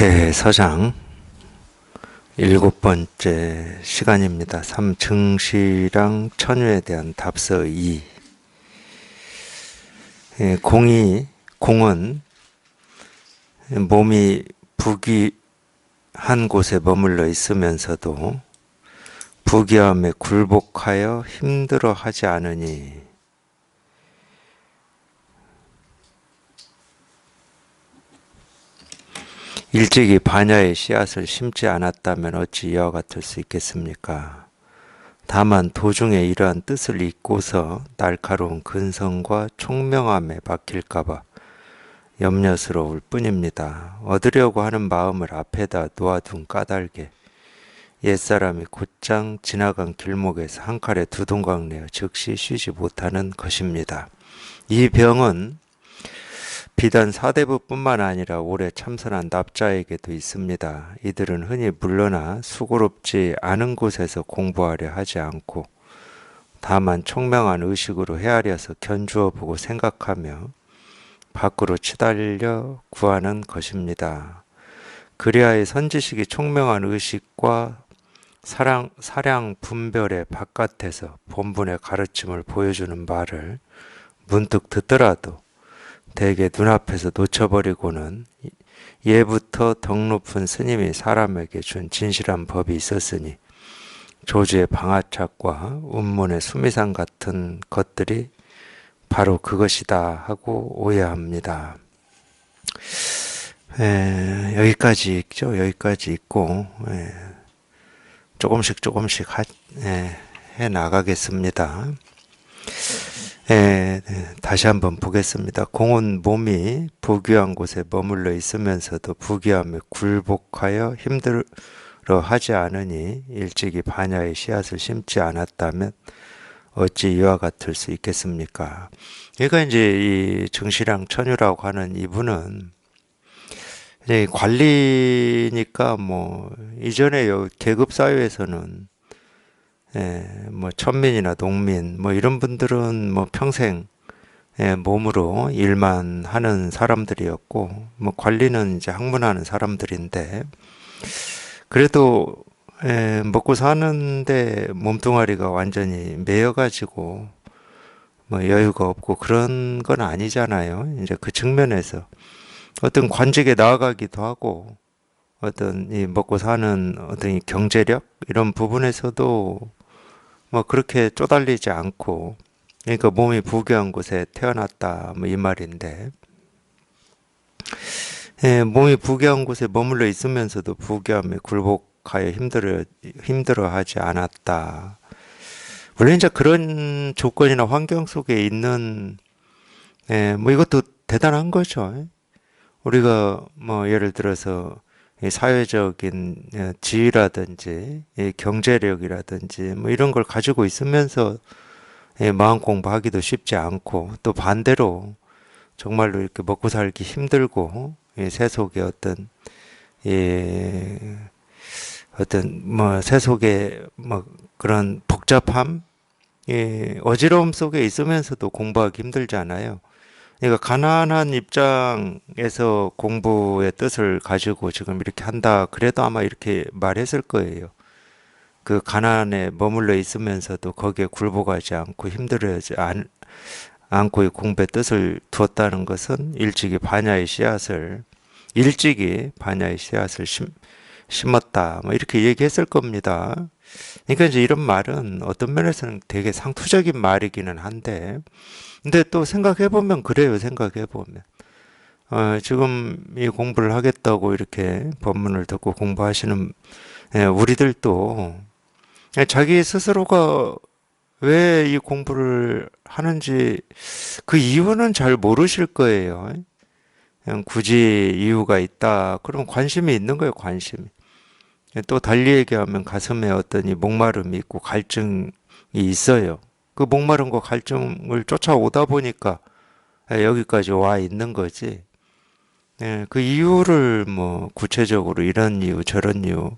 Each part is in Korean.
대서장 7번째 시간입니다. 증시랑 천유에 대한 답서 2. 공은 몸이 부귀한 곳에 머물러 있으면서도 부귀함에 굴복하여 힘들어 하지 않으니 일찍이 반야의 씨앗을 심지 않았다면 어찌 이와 같을 수 있겠습니까? 다만 도중에 이러한 뜻을 잊고서 날카로운 근성과 총명함에 박힐까봐 염려스러울 뿐입니다. 얻으려고 하는 마음을 앞에다 놓아둔 까닭에 옛사람이 곧장 지나간 길목에서 한 칼에 두 동강 내어 즉시 쉬지 못하는 것입니다. 이 병은 비단 사대부뿐만 아니라 오래 참선한 납자에게도 있습니다. 이들은 흔히 물러나 수고롭지 않은 곳에서 공부하려 하지 않고 다만 총명한 의식으로 헤아려서 견주어 보고 생각하며 밖으로 치달려 구하는 것입니다. 그리하여 선지식이 총명한 의식과 사량 분별의 바깥에서 본분의 가르침을 보여주는 말을 문득 듣더라도 대개 눈앞에서 놓쳐버리고는 예부터 덕 높은 스님이 사람에게 준 진실한 법이 있었으니 조주의 방아착과 운문의 수미상 같은 것들이 바로 그것이다 하고 오해합니다. 여기까지 있죠. 여기까지 있고 조금씩 해 나가겠습니다. 다시 한번 보겠습니다. 공은 몸이 부귀한 곳에 머물러 있으면서도 부귀함에 굴복하여 힘들어 하지 않으니 일찍이 반야의 씨앗을 심지 않았다면 어찌 이와 같을 수 있겠습니까? 그러니까 이제 이 증시랑 천유라고 하는 이분은 관리니까 이전에 계급 사회에서는 천민이나 농민 이런 분들은 평생 몸으로 일만 하는 사람들이었고 관리는 이제 학문하는 사람들인데 그래도 먹고 사는데 몸뚱아리가 완전히 매여가지고 여유가 없고 그런 건 아니잖아요. 이제 그 측면에서 어떤 관직에 나아가기도 하고 어떤 이 먹고 사는 어떤 이 경제력 이런 부분에서도 그렇게 쪼달리지 않고 그러니까 몸이 부귀한 곳에 태어났다 이 말인데 몸이 부귀한 곳에 머물러 있으면서도 부귀함에 굴복하여 힘들어하지 않았다. 물론 이제 그런 조건이나 환경 속에 있는 이것도 대단한 거죠. 우리가 예를 들어서 사회적인 지위라든지 경제력이라든지 이런 걸 가지고 있으면서 마음 공부하기도 쉽지 않고 또 반대로 정말로 이렇게 먹고 살기 힘들고 세속의 어떤 세속의 그런 복잡함 어지러움 속에 있으면서도 공부하기 힘들잖아요. 그러니까 가난한 입장에서 공부의 뜻을 가지고 지금 이렇게 한다 그래도 아마 이렇게 말했을 거예요. 그 가난에 머물러 있으면서도 거기에 굴복하지 않고 힘들어하지 않고 이 공부의 뜻을 두었다는 것은 일찍이 반야의 씨앗을 심었다 이렇게 얘기했을 겁니다. 그러니까 이제 이런 말은 어떤 면에서는 되게 상투적인 말이기는 한데 근데 또 생각해보면 그래요. 생각해보면 지금 이 공부를 하겠다고 이렇게 법문을 듣고 공부하시는 우리들도 자기 스스로가 왜 이 공부를 하는지 그 이유는 잘 모르실 거예요. 그냥 굳이 이유가 있다. 그럼 관심이 있는 거예요. 관심이. 또 달리 얘기하면 가슴에 어떤 이 목마름이 있고 갈증이 있어요. 그 목마름과 갈증을 쫓아오다 보니까 여기까지 와 있는 거지. 그 이유를 구체적으로 이런 이유 저런 이유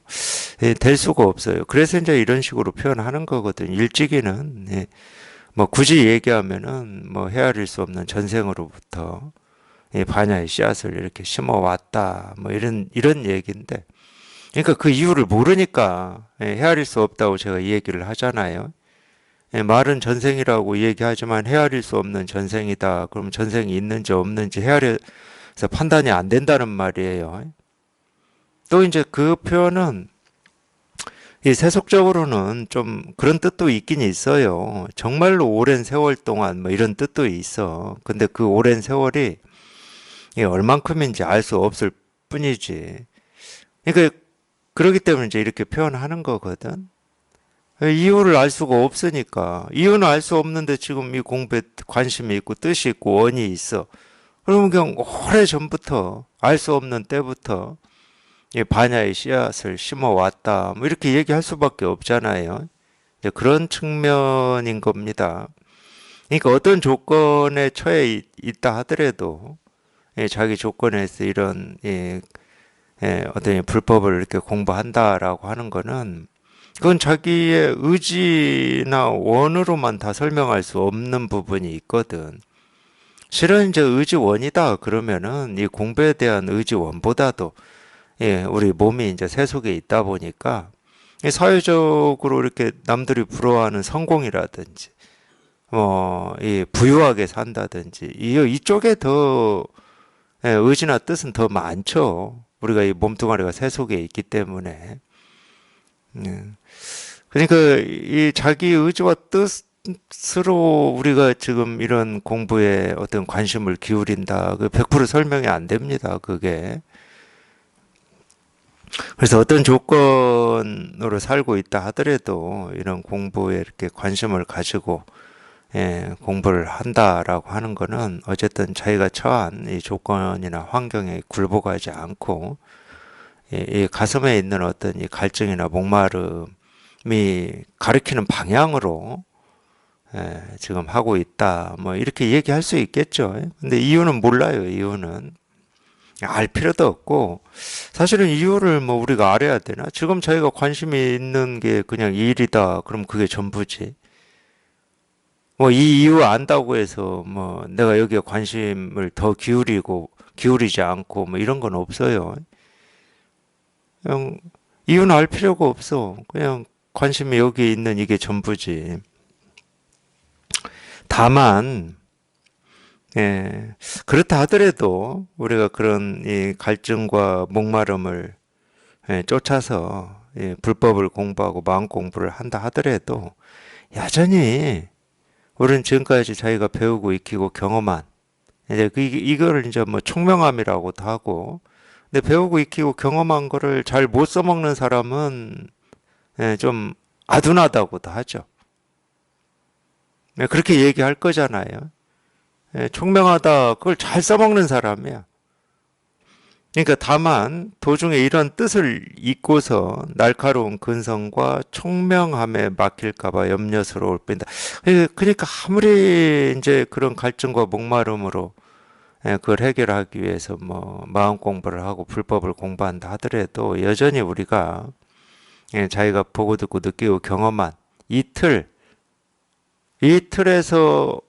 될 수가 없어요. 그래서 이제 이런 식으로 표현하는 거거든요. 일찍이는 굳이 얘기하면은 헤아릴 수 없는 전생으로부터 이 반야의 씨앗을 이렇게 심어왔다. 뭐 이런 얘기인데, 그러니까 그 이유를 모르니까 헤아릴 수 없다고 제가 이 얘기를 하잖아요. 말은 전생이라고 얘기하지만 헤아릴 수 없는 전생이다. 그럼 전생이 있는지 없는지 헤아려서 판단이 안 된다는 말이에요. 또 이제 그 표현은 이 세속적으로는 좀 그런 뜻도 있긴 있어요. 정말로 오랜 세월 동안 뭐 이런 뜻도 있어. 근데 그 오랜 세월이 얼만큼인지 알 수 없을 뿐이지. 그러니까 그러기 때문에 이제 이렇게 표현하는 거거든. 이유를 알 수가 없으니까. 이유는 알 수 없는데 지금 이 공부에 관심이 있고 뜻이 있고 원이 있어. 그러면 그냥 오래 전부터 알 수 없는 때부터 이 반야의 씨앗을 심어왔다. 뭐 이렇게 얘기할 수밖에 없잖아요. 이제 그런 측면인 겁니다. 그러니까 어떤 조건에 처해 있다 하더라도 자기 조건에서 이런 어떤 불법을 이렇게 공부한다라고 하는 거는 그건 자기의 의지나 원으로만 다 설명할 수 없는 부분이 있거든. 실은 이제 의지원이다 그러면은 이 공부에 대한 의지원보다도 우리 몸이 이제 세속에 있다 보니까 사회적으로 이렇게 남들이 부러워하는 성공이라든지 이 부유하게 산다든지 이쪽에 더 의지나 뜻은 더 많죠. 우리가 이 몸뚱아리가 세속에 있기 때문에. 그러니까 이 자기 의지와 뜻으로 우리가 지금 이런 공부에 어떤 관심을 기울인다. 그 100% 설명이 안 됩니다. 그게. 그래서 어떤 조건으로 살고 있다 하더라도 이런 공부에 이렇게 관심을 가지고 공부를 한다라고 하는 거는 어쨌든 자기가 처한 이 조건이나 환경에 굴복하지 않고 이 가슴에 있는 어떤 이 갈증이나 목마름이 가리키는 방향으로 지금 하고 있다. 뭐 이렇게 얘기할 수 있겠죠. 근데 이유는 몰라요. 이유는 알 필요도 없고 사실은 이유를 뭐 우리가 알아야 되나? 지금 자기가 관심이 있는 게 그냥 이 일이다. 그럼 그게 전부지. 뭐 이 이유 안다고 해서 뭐 내가 여기에 관심을 더 기울이지 않고 뭐 이런 건 없어요. 그냥 이유는 알 필요가 없어. 그냥 관심이 여기 있는 이게 전부지. 다만 그렇다 하더라도 우리가 그런 이 갈증과 목마름을 쫓아서 불법을 공부하고 마음 공부를 한다 하더라도 여전히 우리는 지금까지 자기가 배우고 익히고 경험한 이제 이거를 이제 뭐 총명함이라고도 하고 근데 배우고 익히고 경험한 거를 잘 못 써먹는 사람은 좀 아둔하다고도 하죠. 그렇게 얘기할 거잖아요. 총명하다 그걸 잘 써먹는 사람이야. 그러니까 다만 도중에 이런 뜻을 잊고서 날카로운 근성과 총명함에 막힐까봐 염려스러울 뿐이다. 그러니까 아무리 이제 그런 갈증과 목마름으로 그걸 해결하기 위해서 뭐 마음 공부를 하고 불법을 공부한다 하더라도 여전히 우리가 자기가 보고 듣고 느끼고 경험한 이 틀에서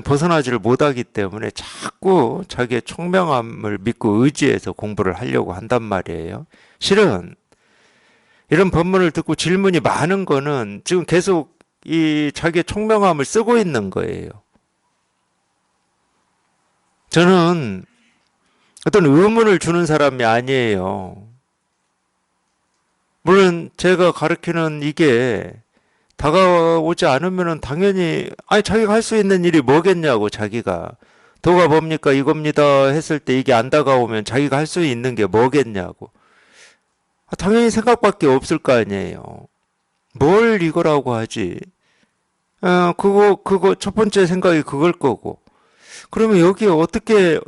벗어나지를 못하기 때문에 자꾸 자기의 총명함을 믿고 의지해서 공부를 하려고 한단 말이에요. 실은 이런 법문을 듣고 질문이 많은 거는 지금 계속 이 자기의 총명함을 쓰고 있는 거예요. 저는 어떤 의문을 주는 사람이 아니에요. 물론 제가 가르치는 이게 다가오지 않으면은 당연히 아니 자기가 할 수 있는 일이 뭐겠냐고 자기가 도가 뭡니까 이겁니다 했을 때 이게 안 다가오면 자기가 할 수 있는 게 뭐겠냐고 당연히 생각밖에 없을 거 아니에요. 뭘 이거라고 하지? 그거 첫 번째 생각이 그걸 거고 그러면 여기에 어떻게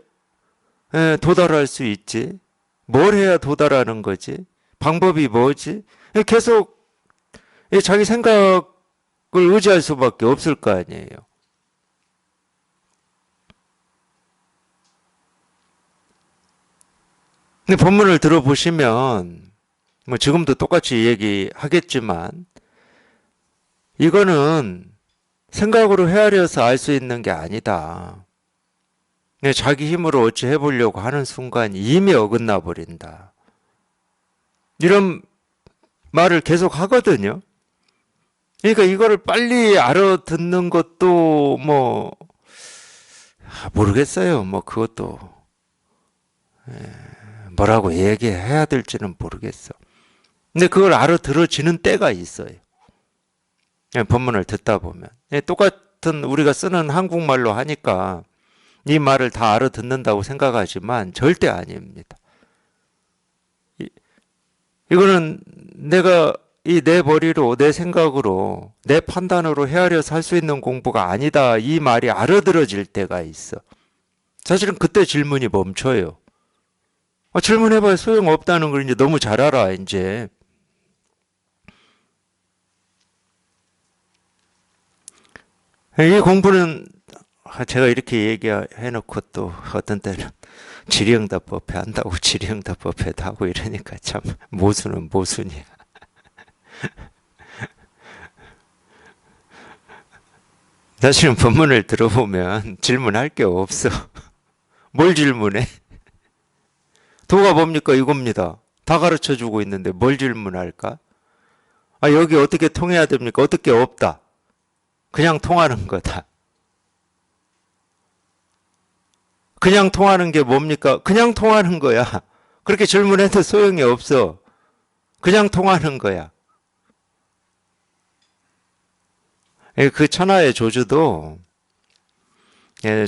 도달할 수 있지? 뭘 해야 도달하는 거지? 방법이 뭐지? 계속 자기 생각을 의지할 수밖에 없을 거 아니에요. 근데 본문을 들어보시면 뭐 지금도 똑같이 얘기하겠지만 이거는 생각으로 헤아려서 알 수 있는 게 아니다. 자기 힘으로 어찌 해보려고 하는 순간 이미 어긋나 버린다. 이런 말을 계속 하거든요. 그러니까 이거를 빨리 알아듣는 것도 모르겠어요. 그것도 뭐라고 얘기해야 될지는 모르겠어. 근데 그걸 알아들어지는 때가 있어요. 본문을 듣다 보면. 똑같은 우리가 쓰는 한국말로 하니까 이 말을 다 알아듣는다고 생각하지만 절대 아닙니다. 이거는 내가 내 머리로, 내 생각으로, 내 판단으로 헤아려서 할 수 있는 공부가 아니다. 이 말이 알아들어질 때가 있어. 사실은 그때 질문이 멈춰요. 질문해봐야 소용없다는 걸 이제 너무 잘 알아, 이제. 이 공부는 제가 이렇게 얘기해놓고 또 어떤 때는 질의응답법에 한다고 질의응답법에도 하고 이러니까 참 모순은 모순이야. 사실은 본문을 들어보면 질문할 게 없어. 뭘 질문해? 도가 뭡니까? 이겁니다. 다 가르쳐주고 있는데 뭘 질문할까? 여기 어떻게 통해야 됩니까? 어떻게 없다. 그냥 통하는 거다. 그냥 통하는 게 뭡니까? 그냥 통하는 거야. 그렇게 질문해도 소용이 없어. 그냥 통하는 거야. 그 천하의 조주도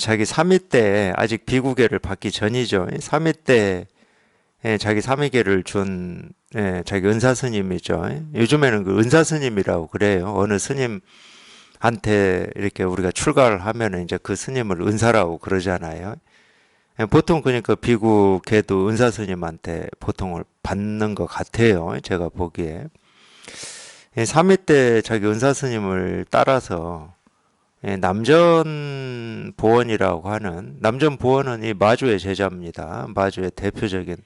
자기 3위 때 아직 비구계를 받기 전이죠. 3위 때 자기 3위계를 준 자기 은사스님이죠. 요즘에는 그 은사스님이라고 그래요. 어느 스님한테 이렇게 우리가 출가를 하면 이제 그 스님을 은사라고 그러잖아요. 보통 그러니까 비구계도 은사스님한테 보통을 받는 것 같아요. 제가 보기에. 3위 때 자기 은사스님을 따라서 남전보원이라고 하는, 남전보원은 이 마주의 제자입니다. 마주의 대표적인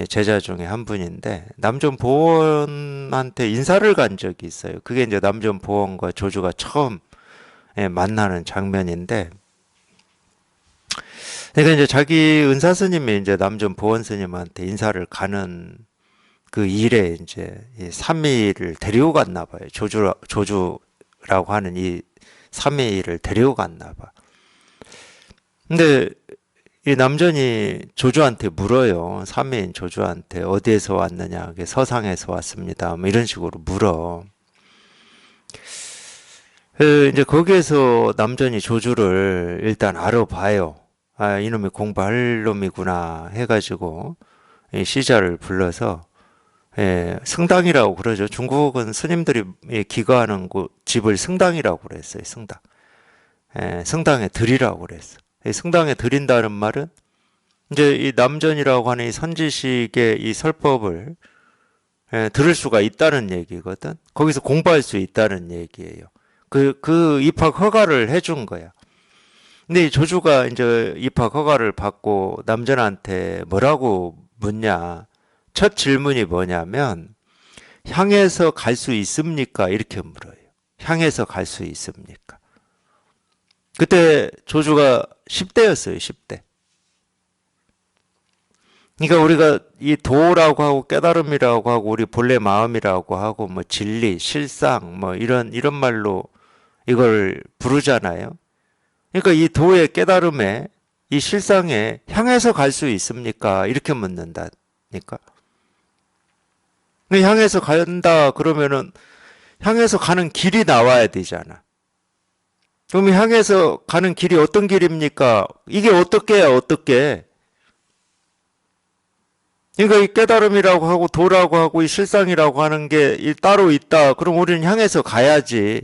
제자 중에 한 분인데, 남전보원한테 인사를 간 적이 있어요. 그게 이제 남전보원과 조주가 처음 만나는 장면인데, 그러니까 이제 자기 은사스님이 이제 남전보원 스님한테 인사를 가는 그 일에 이제 이 삼위를 데리고 갔나 봐요. 조주라고 하는 이 삼위를 데리고 갔나 봐. 근데 이 남전이 조주한테 물어요. 삼위인 조주한테 어디에서 왔느냐. 서상에서 왔습니다. 이런 식으로 물어. 이제 거기에서 남전이 조주를 일단 알아봐요. 이놈이 공부할 놈이구나 해가지고 시자를 불러서 승당이라고 그러죠. 중국은 스님들이 기거하는 집을 승당이라고 그랬어요. 승당. 승당에 드리라고 그랬어. 승당에 드린다는 말은 이제 이 남전이라고 하는 이 선지식의 이 설법을 들을 수가 있다는 얘기거든. 거기서 공부할 수 있다는 얘기예요. 그 입학 허가를 해준 거야. 근데 이 조주가 이제 입학 허가를 받고 남전한테 뭐라고 묻냐. 첫 질문이 뭐냐면, 향해서 갈 수 있습니까? 이렇게 물어요. 향해서 갈 수 있습니까? 그때 조주가 10대였어요, 10대. 그러니까 우리가 이 도라고 하고 깨달음이라고 하고 우리 본래 마음이라고 하고 진리, 실상 이런 말로 이걸 부르잖아요. 그러니까 이 도의 깨달음에 이 실상에 향해서 갈 수 있습니까? 이렇게 묻는다니까. 향해서 간다 그러면은 향해서 가는 길이 나와야 되잖아. 그럼 향해서 가는 길이 어떤 길입니까? 이게 어떻게 해야 어떻게? 그러니까 이 깨달음이라고 하고 도라고 하고 이 실상이라고 하는 게 따로 있다. 그럼 우리는 향해서 가야지.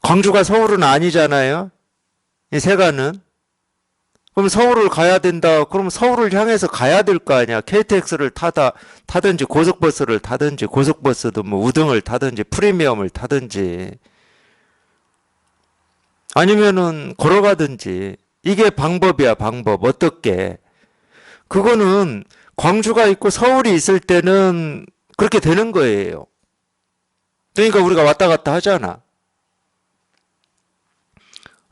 광주가 서울은 아니잖아요. 이 세가는. 그럼 서울을 가야 된다. 그럼 서울을 향해서 가야 될 거 아니야. KTX를 타든지 고속버스를 타든지 고속버스도 우등을 타든지 프리미엄을 타든지 아니면은 걸어가든지 이게 방법이야, 방법. 어떻게? 그거는 광주가 있고 서울이 있을 때는 그렇게 되는 거예요. 그러니까 우리가 왔다 갔다 하잖아.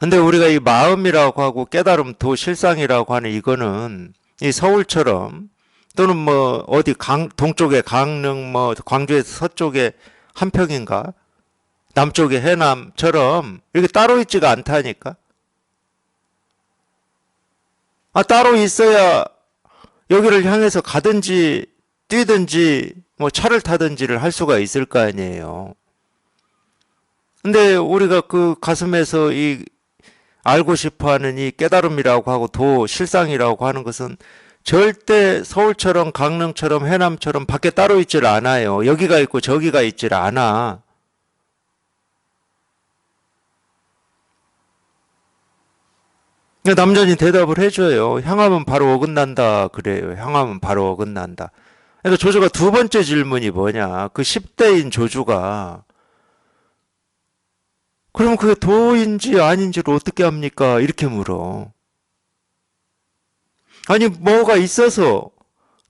근데 우리가 이 마음이라고 하고 깨달음, 도, 실상이라고 하는 이거는 이 서울처럼 또는 뭐 어디 동쪽에 강릉 뭐 광주에서 서쪽에 한평인가 남쪽에 해남처럼 이렇게 따로 있지가 않다니까. 아, 따로 있어야 여기를 향해서 가든지 뛰든지 뭐 차를 타든지를 할 수가 있을 거 아니에요. 근데 우리가 그 가슴에서 이 알고 싶어 하는 이 깨달음이라고 하고 도, 실상이라고 하는 것은 절대 서울처럼 강릉처럼 해남처럼 밖에 따로 있질 않아요. 여기가 있고 저기가 있질 않아. 남자는 대답을 해줘요. 향하면 바로 어긋난다. 그래요. 향하면 바로 어긋난다. 그러니까 조조가 두 번째 질문이 뭐냐. 그 10대인 조주가 그럼 그게 도인지 아닌지를 어떻게 합니까? 이렇게 물어. 아니 뭐가 있어서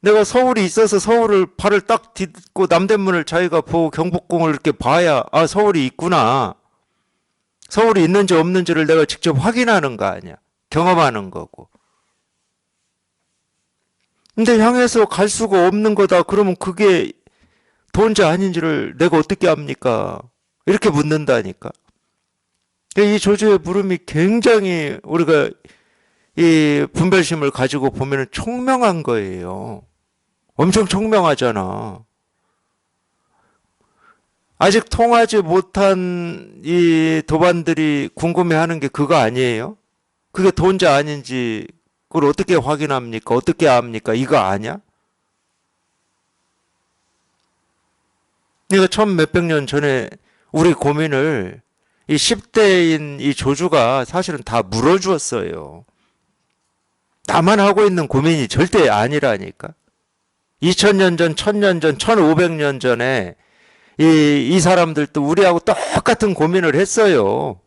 내가 서울이 있어서 서울을 발을 딱 딛고 남대문을 자기가 보고 경복궁을 이렇게 봐야 아 서울이 있구나. 서울이 있는지 없는지를 내가 직접 확인하는 거 아니야. 경험하는 거고. 근데 향해서 갈 수가 없는 거다. 그러면 그게 도인지 아닌지를 내가 어떻게 합니까? 이렇게 묻는다니까. 이 조조의 물음이 굉장히 우리가 이 분별심을 가지고 보면 총명한 거예요. 엄청 총명하잖아. 아직 통하지 못한 이 도반들이 궁금해하는 게 그거 아니에요? 그게 도인지 아닌지 그걸 어떻게 확인합니까? 어떻게 압니까? 이거 아냐? 내가 천 몇백 년 전에 우리 고민을 이 10대인 이 조주가 사실은 다 물어주었어요. 나만 하고 있는 고민이 절대 아니라니까. 2000년 전, 1000년 전, 1500년 전에 이 사람들도 우리하고 똑같은 고민을 했어요.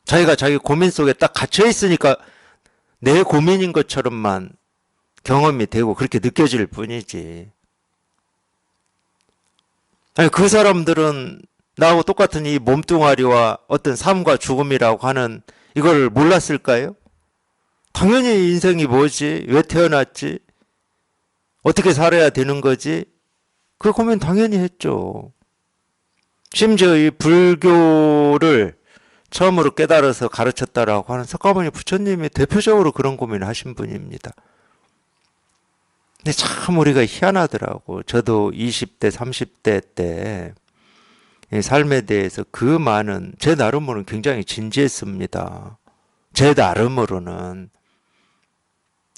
자기가 자기 고민 속에 딱 갇혀 있으니까 내 고민인 것처럼만 경험이 되고 그렇게 느껴질 뿐이지. 아니, 그 사람들은 나하고 똑같은 이 몸뚱아리와 어떤 삶과 죽음이라고 하는 이걸 몰랐을까요? 당연히 인생이 뭐지? 왜 태어났지? 어떻게 살아야 되는 거지? 그 고민 당연히 했죠. 심지어 이 불교를 처음으로 깨달아서 가르쳤다라고 하는 석가모니 부처님이 대표적으로 그런 고민을 하신 분입니다. 근데 참 우리가 희한하더라고. 저도 20대, 30대 때 삶에 대해서 그 많은, 제 나름으로는 굉장히 진지했습니다. 제 나름으로는.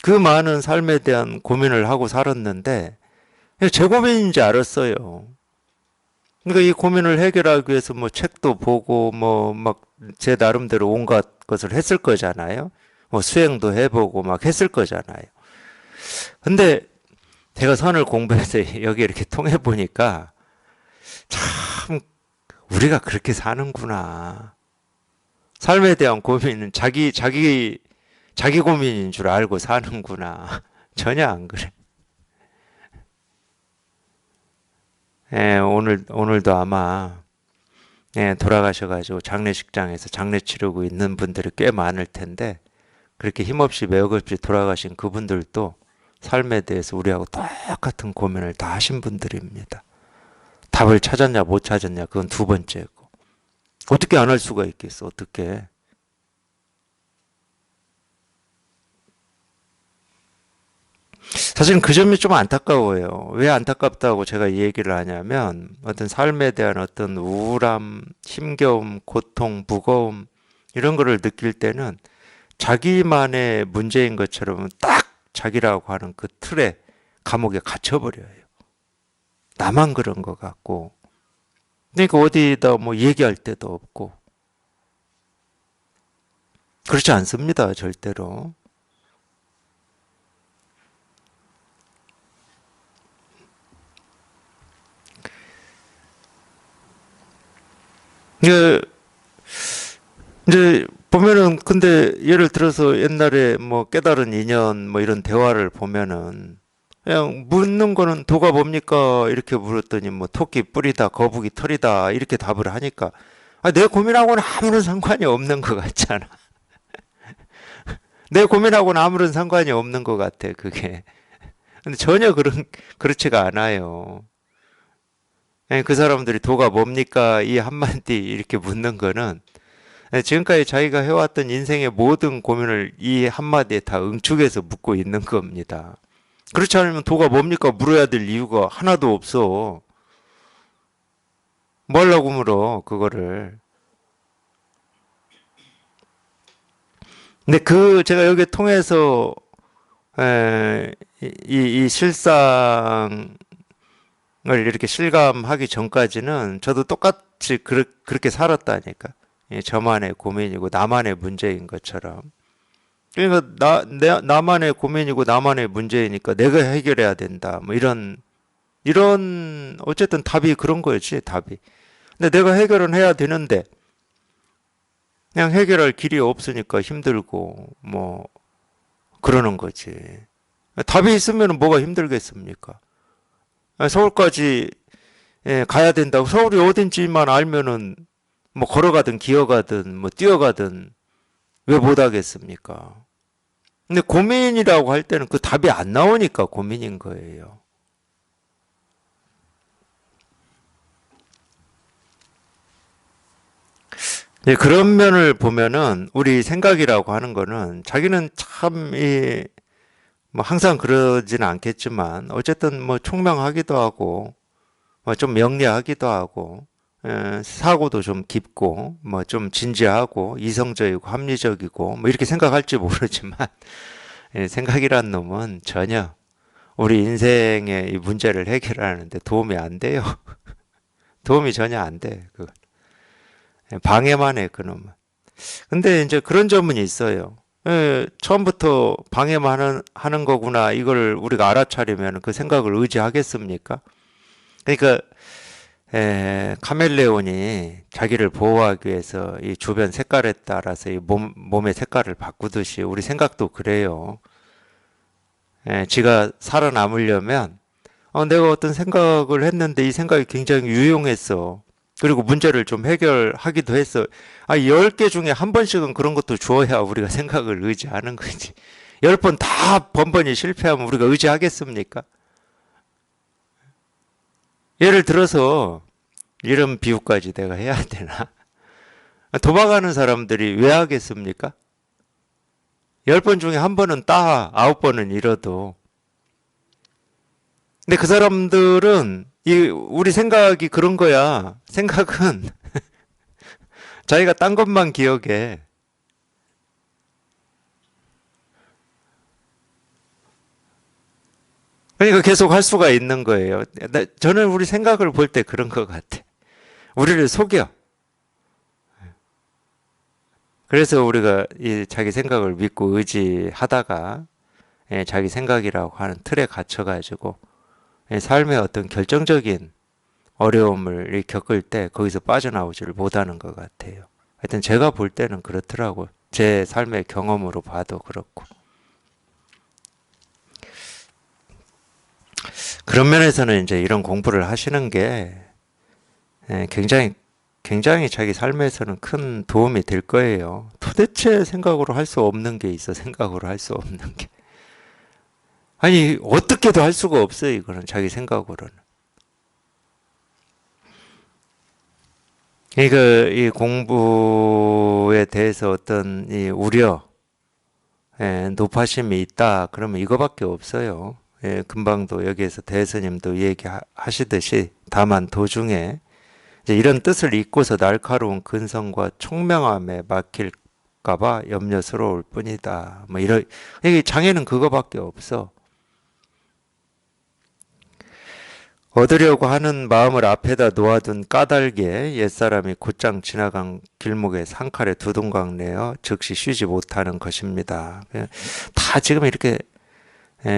그 많은 삶에 대한 고민을 하고 살았는데, 제 고민인지 알았어요. 그러니까 이 고민을 해결하기 위해서 뭐 책도 보고 뭐 막 제 나름대로 온갖 것을 했을 거잖아요. 뭐 수행도 해보고 막 했을 거잖아요. 근데 제가 선을 공부해서 여기 이렇게 통해 보니까 참 우리가 그렇게 사는구나. 삶에 대한 고민은 자기 고민인 줄 알고 사는구나. 전혀 안 그래. 예, 오늘도 아마 예, 돌아가셔가지고 장례식장에서 장례 치르고 있는 분들이 꽤 많을 텐데 그렇게 힘없이 매혹 없이 돌아가신 그분들도 삶에 대해서 우리하고 똑같은 고민을 다 하신 분들입니다. 답을 찾았냐 못 찾았냐 그건 두 번째고 어떻게 안 할 수가 있겠어 어떻게. 사실은 그 점이 좀 안타까워요. 왜 안타깝다고 제가 이 얘기를 하냐면 어떤 삶에 대한 어떤 우울함, 힘겨움, 고통, 무거움 이런 거를 느낄 때는 자기만의 문제인 것처럼 딱 자기라고 하는 그 틀에 감옥에 갇혀버려요. 나만 그런 것 같고 그러니까 어디다 뭐 얘기할 데도 없고 그렇지 않습니다. 절대로. 이제 보면은 근데 예를 들어서 옛날에 뭐 깨달은 인연 뭐 이런 대화를 보면은 그냥 묻는 거는 도가 뭡니까 이렇게 물었더니 뭐 토끼 뿔이다 거북이 털이다 이렇게 답을 하니까 내 고민하고는 아무런 상관이 없는 것 같잖아. 내 고민하고는 아무런 상관이 없는 것 같아, 그게. 근데 전혀 그렇지가 않아요. 그 사람들이 도가 뭡니까? 이 한마디 이렇게 묻는 거는 지금까지 자기가 해왔던 인생의 모든 고민을 이 한마디에 다 응축해서 묻고 있는 겁니다. 그렇지 않으면 도가 뭡니까? 물어야 될 이유가 하나도 없어. 뭐 하려고 물어, 그거를. 근데 제가 여기 통해서, 이 실상을 이렇게 실감하기 전까지는 저도 똑같이 그렇게 살았다니까. 저만의 고민이고 나만의 문제인 것처럼. 그러니까 나만의 고민이고 나만의 문제이니까 내가 해결해야 된다. 뭐 이런 어쨌든 답이 그런 거였지, 답이. 근데 내가 해결은 해야 되는데 그냥 해결할 길이 없으니까 힘들고 뭐 그러는 거지. 답이 있으면 뭐가 힘들겠습니까? 서울까지 가야 된다고 서울이 어딘지만 알면은 뭐 걸어가든 기어가든 뭐 뛰어가든 왜 못 하겠습니까? 근데 고민이라고 할 때는 그 답이 안 나오니까 고민인 거예요. 네, 그런 면을 보면은 우리 생각이라고 하는 거는 자기는 참 뭐 항상 그러지는 않겠지만 어쨌든 뭐 총명하기도 하고 뭐 좀 명리하기도 하고 사고도 좀 깊고 뭐 좀 진지하고 이성적이고 합리적이고 뭐 이렇게 생각할지 모르지만 생각이란 놈은 전혀 우리 인생의 이 문제를 해결하는데 도움이 안 돼요. 도움이 전혀 안 돼. 방해만 해, 그놈은. 근데 이제 그런 점은 있어요. 처음부터 방해만 하는 거구나. 이걸 우리가 알아차리면 그 생각을 의지하겠습니까? 그러니까, 카멜레온이 자기를 보호하기 위해서 이 주변 색깔에 따라서 이 몸의 색깔을 바꾸듯이 우리 생각도 그래요. 지가 살아남으려면, 내가 어떤 생각을 했는데 이 생각이 굉장히 유용했어. 그리고 문제를 좀 해결하기도 했어. 10개 중에 한 번씩은 그런 것도 주어야 우리가 생각을 의지하는 거지. 10번 다 번번이 실패하면 우리가 의지하겠습니까? 예를 들어서 이런 비유까지 내가 해야 되나? 도망가는 사람들이 왜 하겠습니까? 10번 중에 한 번은 따, 9번은 잃어도. 근데 그 사람들은 우리 생각이 그런 거야. 생각은 자기가 딴 것만 기억해. 그러니까 계속 할 수가 있는 거예요. 저는 우리 생각을 볼 때 그런 것 같아. 우리를 속여. 그래서 우리가 이 자기 생각을 믿고 의지하다가 자기 생각이라고 하는 틀에 갇혀가지고 삶의 어떤 결정적인 어려움을 겪을 때 거기서 빠져나오지를 못하는 것 같아요. 하여튼 제가 볼 때는 그렇더라고요. 제 삶의 경험으로 봐도 그렇고. 그런 면에서는 이제 이런 공부를 하시는 게 굉장히 굉장히 자기 삶에서는 큰 도움이 될 거예요. 도대체 생각으로 할 수 없는 게 있어. 생각으로 할 수 없는 게. 아니, 어떻게도 할 수가 없어요. 이거는 자기 생각으로는. 이 공부에 대해서 어떤 이 우려, 노파심이 있다. 그러면 이거밖에 없어요. 금방도 여기에서 대스님도 얘기하시듯이 다만 도중에 이제 이런 뜻을 잊고서 날카로운 근성과 총명함에 막힐까봐 염려스러울 뿐이다. 뭐 이게 장애는 그거밖에 없어. 얻으려고 하는 마음을 앞에다 놓아둔 까닭에 옛사람이 곧장 지나간 길목에 상칼에 두둥강 내어 즉시 쉬지 못하는 것입니다. 다 지금 이렇게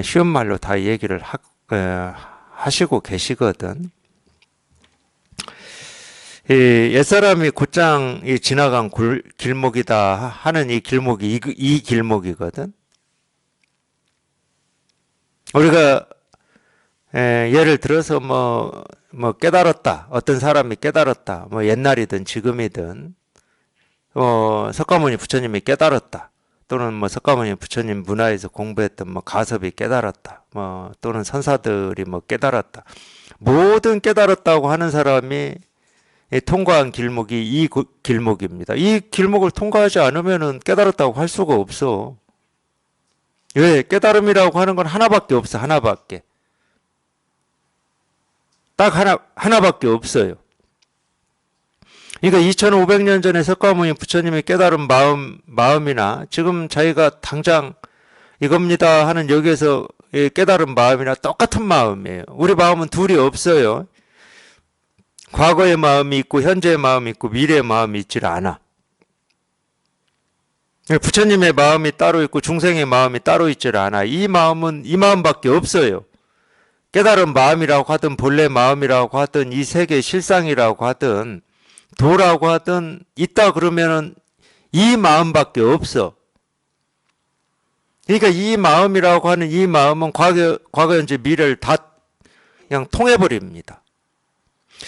쉬운 말로 다 얘기를 하시고 계시거든. 이 옛사람이 곧장 지나간 길목이다 하는 이 길목이 이 길목이거든. 우리가 예를 들어서 뭐 깨달았다. 어떤 사람이 깨달았다. 뭐 옛날이든 지금이든, 석가모니 부처님이 깨달았다. 또는 뭐 석가모니 부처님 문화에서 공부했던 뭐 가섭이 깨달았다. 뭐 또는 선사들이 뭐 깨달았다. 모든 깨달았다고 하는 사람이 통과한 길목이 이 길목입니다. 이 길목을 통과하지 않으면은 깨달았다고 할 수가 없어. 왜? 깨달음이라고 하는 건 하나밖에 없어. 하나밖에. 딱 하나밖에 없어요. 그러니까 2500년 전에 석가모니 부처님이 깨달은 마음이나 지금 자기가 당장 이겁니다 하는 여기에서 깨달은 마음이나 똑같은 마음이에요. 우리 마음은 둘이 없어요. 과거의 마음이 있고 현재의 마음이 있고 미래의 마음이 있질 않아. 부처님의 마음이 따로 있고 중생의 마음이 따로 있질 않아. 이 마음은 이 마음밖에 없어요. 깨달은 마음이라고 하든 본래 마음이라고 하든 이 세계 실상이라고 하든 도라고 하든 있다 그러면은 이 마음밖에 없어. 그러니까 이 마음이라고 하는 이 마음은 과거, 현재, 미래를 다 그냥 통해버립니다.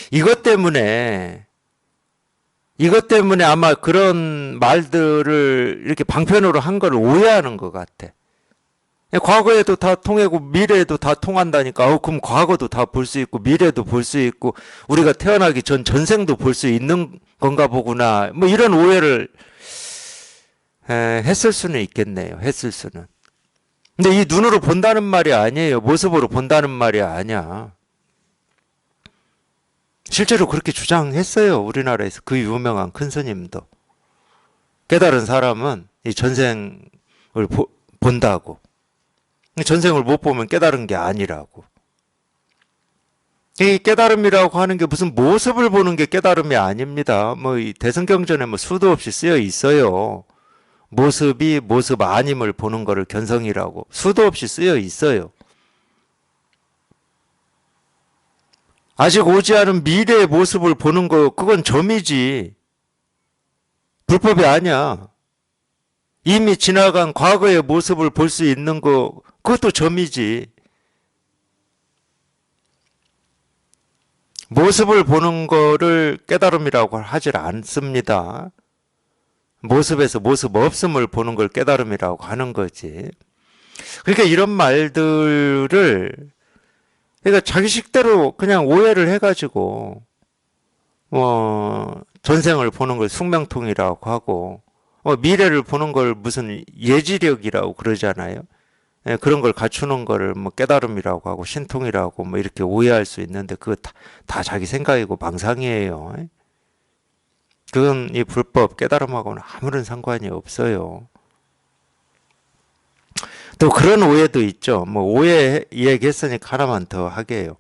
이것 때문에 아마 그런 말들을 이렇게 방편으로 한 걸 오해하는 것 같아. 과거에도 다 통하고 미래에도 다 통한다니까. 그럼 과거도 다 볼 수 있고 미래도 볼 수 있고 우리가 태어나기 전 전생도 볼 수 있는 건가 보구나. 뭐 이런 오해를 했을 수는 있겠네요. 했을 수는. 근데 이 눈으로 본다는 말이 아니에요. 모습으로 본다는 말이 아니야. 실제로 그렇게 주장했어요. 우리나라에서 그 유명한 큰 스님도. 깨달은 사람은 이 전생을 본다고. 전생을 못 보면 깨달은 게 아니라고. 이 깨달음이라고 하는 게 무슨 모습을 보는 게 깨달음이 아닙니다. 뭐 이 대승경전에 뭐 수도 없이 쓰여 있어요. 모습이 모습 아님을 보는 거를 견성이라고 수도 없이 쓰여 있어요. 아직 오지 않은 미래의 모습을 보는 거 그건 점이지. 불법이 아니야. 이미 지나간 과거의 모습을 볼 수 있는 거 그것도 점이지. 모습을 보는 거를 깨달음이라고 하질 않습니다. 모습에서 모습 없음을 보는 걸 깨달음이라고 하는 거지. 그러니까 이런 말들을 그러니까 자기 식대로 그냥 오해를 해가지고 전생을 보는 걸 숙명통이라고 하고 미래를 보는 걸 무슨 예지력이라고 그러잖아요. 예, 그런 걸 갖추는 거를 뭐 깨달음이라고 하고 신통이라고 뭐 이렇게 오해할 수 있는데 그거 다 자기 생각이고 망상이에요. 그건 이 불법 깨달음하고는 아무런 상관이 없어요. 또 그런 오해도 있죠. 뭐 오해 얘기했으니까 하나만 더 하게요.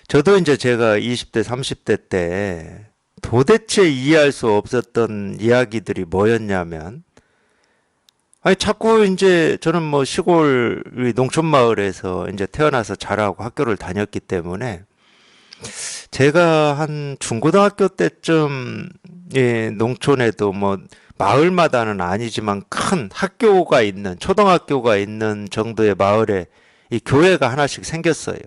저도 이제 제가 20대, 30대 때 도대체 이해할 수 없었던 이야기들이 뭐였냐면, 아니, 자꾸 이제 저는 뭐 시골 농촌 마을에서 이제 태어나서 자라고 학교를 다녔기 때문에 제가 한 중고등학교 때쯤 농촌에도 뭐 마을마다는 아니지만 큰 학교가 있는 초등학교가 있는 정도의 마을에 이 교회가 하나씩 생겼어요.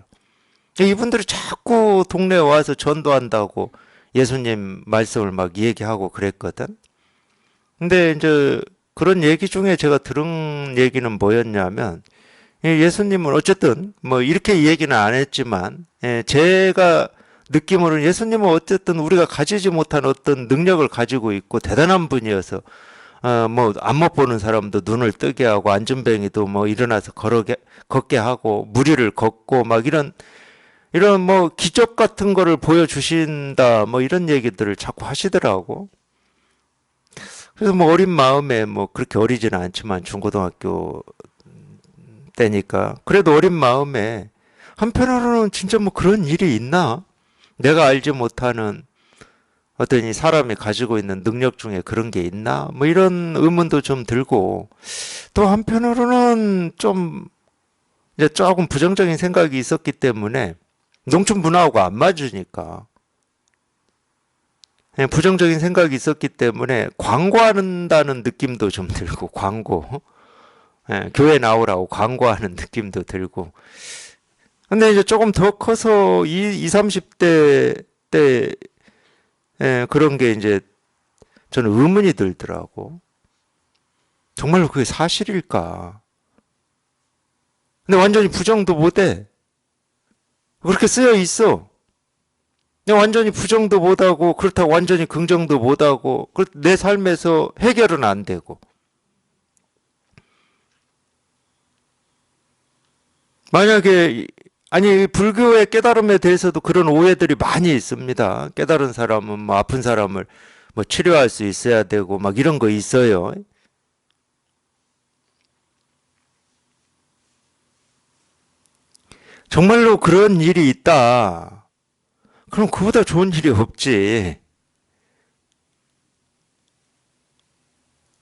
이분들이 자꾸 동네에 와서 전도한다고 예수님 말씀을 막 얘기하고 그랬거든. 근데 이제 그런 얘기 중에 제가 들은 얘기는 뭐였냐면 예수님은 어쨌든 뭐 이렇게 얘기는 안 했지만 제가 느낌으로는 예수님은 어쨌든 우리가 가지지 못한 어떤 능력을 가지고 있고 대단한 분이어서 뭐 안 못 보는 사람도 눈을 뜨게 하고 안전뱅이도 뭐 일어나서 걷게 하고 무리를 걷고 막 이런 뭐 기적 같은 거를 보여주신다 뭐 이런 얘기들을 자꾸 하시더라고. 그래서 뭐 어린 마음에 뭐 그렇게 어리지는 않지만 중고등학교 때니까 그래도 어린 마음에 한편으로는 진짜 뭐 그런 일이 있나? 내가 알지 못하는 어떤 이 사람이 가지고 있는 능력 중에 그런 게 있나? 뭐 이런 의문도 좀 들고 또 한편으로는 좀 이제 조금 부정적인 생각이 있었기 때문에 농촌 문화하고 안 맞으니까 그냥 부정적인 생각이 있었기 때문에 광고한다는 느낌도 좀 들고 교회 나오라고 광고하는 느낌도 들고 근데 이제 조금 더 커서 30대 때 그런 게 이제 저는 의문이 들더라고. 정말로 그게 사실일까? 근데 완전히 부정도 못해. 그렇게 쓰여 있어. 그냥 완전히 부정도 못하고 그렇다고 완전히 긍정도 못하고 내 삶에서 해결은 안 되고. 만약에 아니 불교의 깨달음에 대해서도 그런 오해들이 많이 있습니다. 깨달은 사람은 뭐 아픈 사람을 뭐 치료할 수 있어야 되고 막 이런 거 있어요. 정말로 그런 일이 있다. 그럼 그보다 좋은 일이 없지.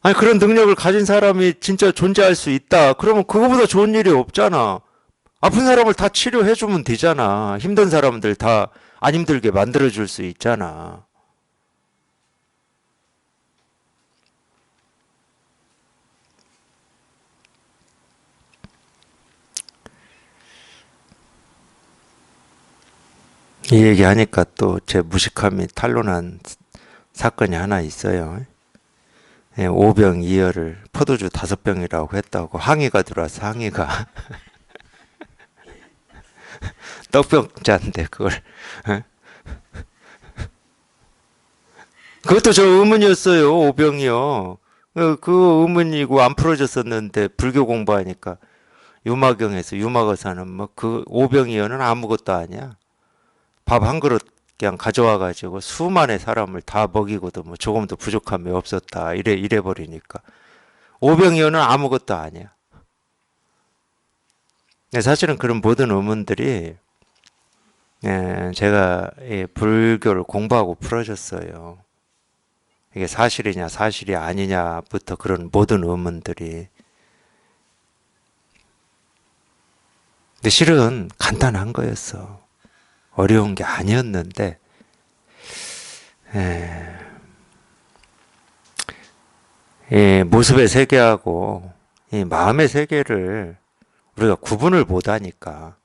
아니 그런 능력을 가진 사람이 진짜 존재할 수 있다. 그러면 그거보다 좋은 일이 없잖아. 아픈 사람을 다 치료해주면 되잖아. 힘든 사람들 다 안 힘들게 만들어줄 수 있잖아. 이 얘기하니까 또 제 무식함이 탄로난 사건이 하나 있어요. 오병이어를 포도주 5병이라고 했다고 항의가 들어와서 항의가 떡병자인데 그걸 그것도 저 의문이었어요. 오병이요. 그 의문이고 안 풀어졌었는데 불교 공부하니까 유마경에서 유마거사는 뭐 그 오병이어는 아무것도 아니야. 밥 한 그릇 그냥 가져와 가지고 수만의 사람을 다 먹이고도 뭐 조금도 부족함이 없었다. 이래 버리니까 오병이어는 아무것도 아니야. 사실은 그런 모든 의문들이 제가 이 불교를 공부하고 풀어졌어요. 이게 사실이냐 사실이 아니냐부터 그런 모든 의문들이. 근데 실은 간단한 거였어. 어려운 게 아니었는데 이 모습의 세계하고 이 마음의 세계를 우리가 구분을 못하니까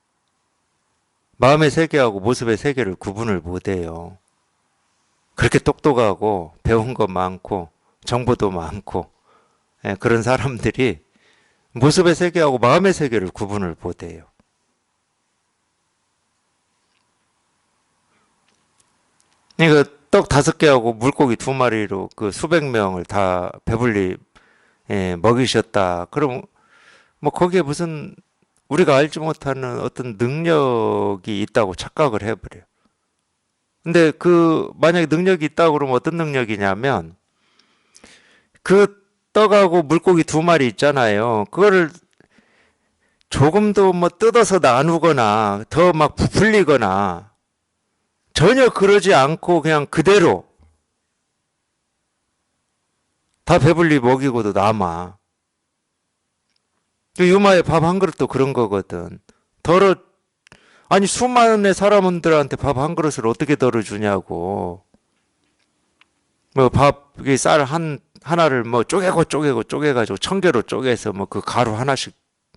마음의 세계하고 모습의 세계를 구분을 못해요. 그렇게 똑똑하고 배운 거 많고 정보도 많고 그런 사람들이 모습의 세계하고 마음의 세계를 구분을 못해요. 그러니까 떡 5개하고 물고기 2마리로 그 수백 명을 다 배불리 먹이셨다. 그럼 뭐 거기에 무슨 우리가 알지 못하는 어떤 능력이 있다고 착각을 해버려요. 근데 그 만약에 능력이 있다고 그러면 어떤 능력이냐면 그 떡하고 물고기 2마리 있잖아요. 그거를 조금도 뭐 뜯어서 나누거나 더 막 부풀리거나 전혀 그러지 않고 그냥 그대로 다 배불리 먹이고도 남아. 유마의 밥 한 그릇도 그런 거거든. 덜어 아니 수많은 사람들한테 밥 한 그릇을 어떻게 덜어주냐고. 뭐 밥 쌀 하나를 뭐 쪼개가지고 1,000개로 쪼개서 뭐 그 가루 하나씩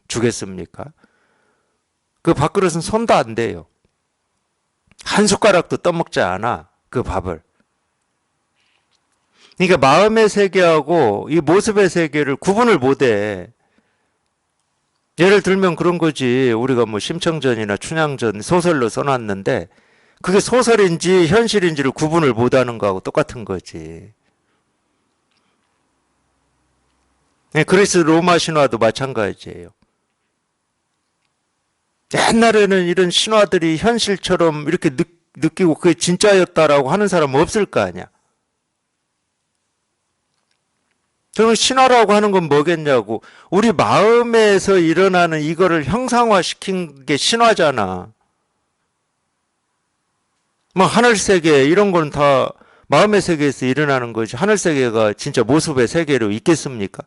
주겠습니까? 그 밥그릇은 손도 안 대요. 한 숟가락도 떠먹지 않아 그 밥을. 그러니까 마음의 세계하고 이 모습의 세계를 구분을 못해. 예를 들면 그런 거지. 우리가 뭐 심청전이나 춘향전 소설로 써놨는데 그게 소설인지 현실인지를 구분을 못하는 거하고 똑같은 거지. 그리스 로마 신화도 마찬가지예요. 옛날에는 이런 신화들이 현실처럼 이렇게 느끼고 그게 진짜였다라고 하는 사람은 없을 거 아니야. 그럼 신화라고 하는 건 뭐겠냐고. 우리 마음에서 일어나는 이거를 형상화시킨 게 신화잖아. 뭐 하늘 세계 이런 건 다 마음의 세계에서 일어나는 거지. 하늘 세계가 진짜 모습의 세계로 있겠습니까?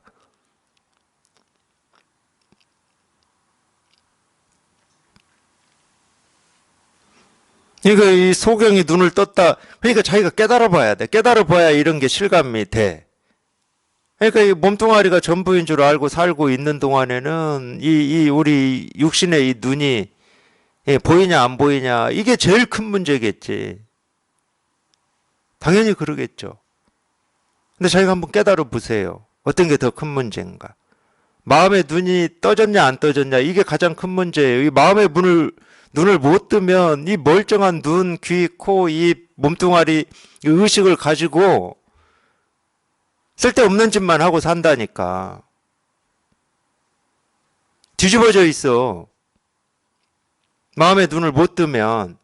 그러니까 이 소경이 눈을 떴다. 그러니까 자기가 깨달아 봐야 돼. 깨달아 봐야 이런 게 실감이 돼. 그러니까 이 몸뚱아리가 전부인 줄 알고 살고 있는 동안에는 이 우리 육신의 이 눈이 예, 보이냐 안 보이냐 이게 제일 큰 문제겠지. 당연히 그러겠죠. 근데 자기가 한번 깨달아 보세요. 어떤 게 더 큰 문제인가? 마음의 눈이 떠졌냐 안 떠졌냐 이게 가장 큰 문제예요. 이 마음의 눈을 못 뜨면 이 멀쩡한 눈, 귀, 코, 입, 몸뚱아리 이 의식을 가지고 쓸데없는 짓만 하고 산다니까. 뒤집어져 있어. 마음의 눈을 못 뜨면.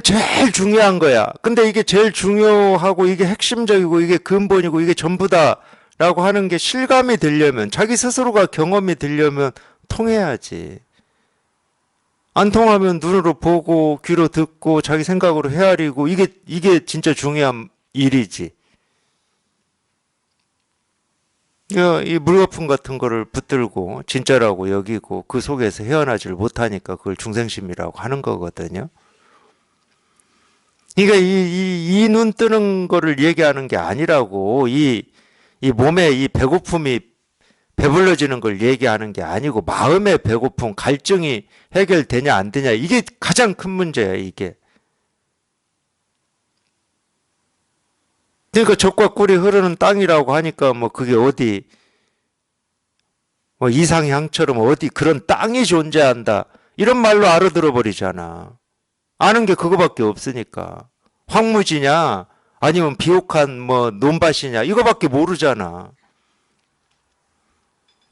제일 중요한 거야. 근데 이게 제일 중요하고 이게 핵심적이고 이게 근본이고 이게 전부다라고 하는 게 실감이 되려면 자기 스스로가 경험이 되려면 통해야지. 안 통하면 눈으로 보고 귀로 듣고 자기 생각으로 헤아리고 이게 진짜 중요한 일이지. 이 물거품 같은 거를 붙들고 진짜라고 여기고 그 속에서 헤어나질 못하니까 그걸 중생심이라고 하는 거거든요. 그러니까 이 눈 뜨는 거를 얘기하는 게 아니라고 이 몸에 이 배고픔이 배불러지는 걸 얘기하는 게 아니고 마음의 배고픔, 갈증이 해결되냐 안 되냐 이게 가장 큰 문제야 이게. 그러니까 젖과 꿀이 흐르는 땅이라고 하니까 뭐 그게 어디 뭐 이상향처럼 어디 그런 땅이 존재한다 이런 말로 알아들어 버리잖아. 아는 게 그거밖에 없으니까. 황무지냐 아니면 비옥한 뭐 논밭이냐 이거밖에 모르잖아.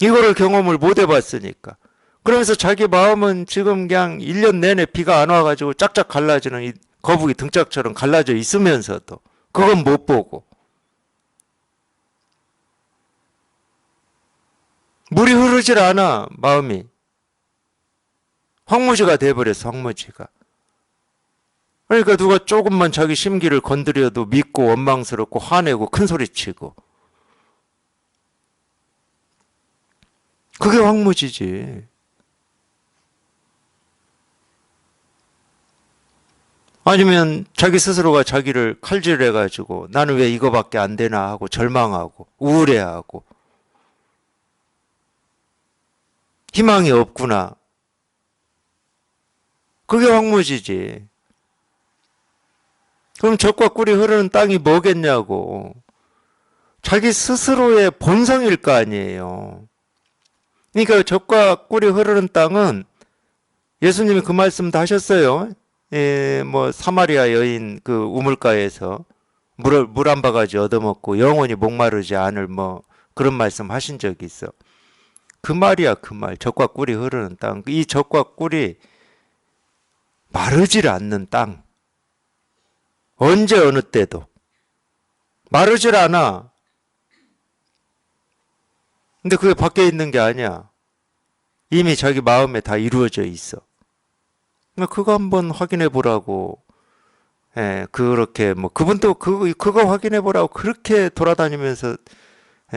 이거를 경험을 못 해봤으니까. 그러면서 자기 마음은 지금 그냥 1년 내내 비가 안 와가지고 짝짝 갈라지는 이 거북이 등짝처럼 갈라져 있으면서도 그건 못 보고 물이 흐르질 않아 마음이. 황무지가 돼버렸어 황무지가. 그러니까 누가 조금만 자기 심기를 건드려도 믿고 원망스럽고 화내고 큰소리치고 그게 황무지지. 아니면 자기 스스로가 자기를 칼질해가지고 나는 왜 이거밖에 안 되나 하고 절망하고 우울해하고 희망이 없구나. 그게 황무지지. 그럼 젖과 꿀이 흐르는 땅이 뭐겠냐고. 자기 스스로의 본성일 거 아니에요. 그러니까 젖과 꿀이 흐르는 땅은 예수님이 그 말씀도 하셨어요. 뭐 사마리아 여인 그 우물가에서 물 한 바가지 얻어먹고 영원히 목마르지 않을 뭐 그런 말씀 하신 적이 있어. 그 말이야 그 말. 젖과 꿀이 흐르는 땅. 이 젖과 꿀이 마르질 않는 땅. 언제 어느 때도 마르질 않아. 근데 그게 밖에 있는 게 아니야. 이미 자기 마음에 다 이루어져 있어. 그러니까 그거 한번 확인해 보라고. 예, 그렇게 뭐 그분도 그거 확인해 보라고 그렇게 돌아다니면서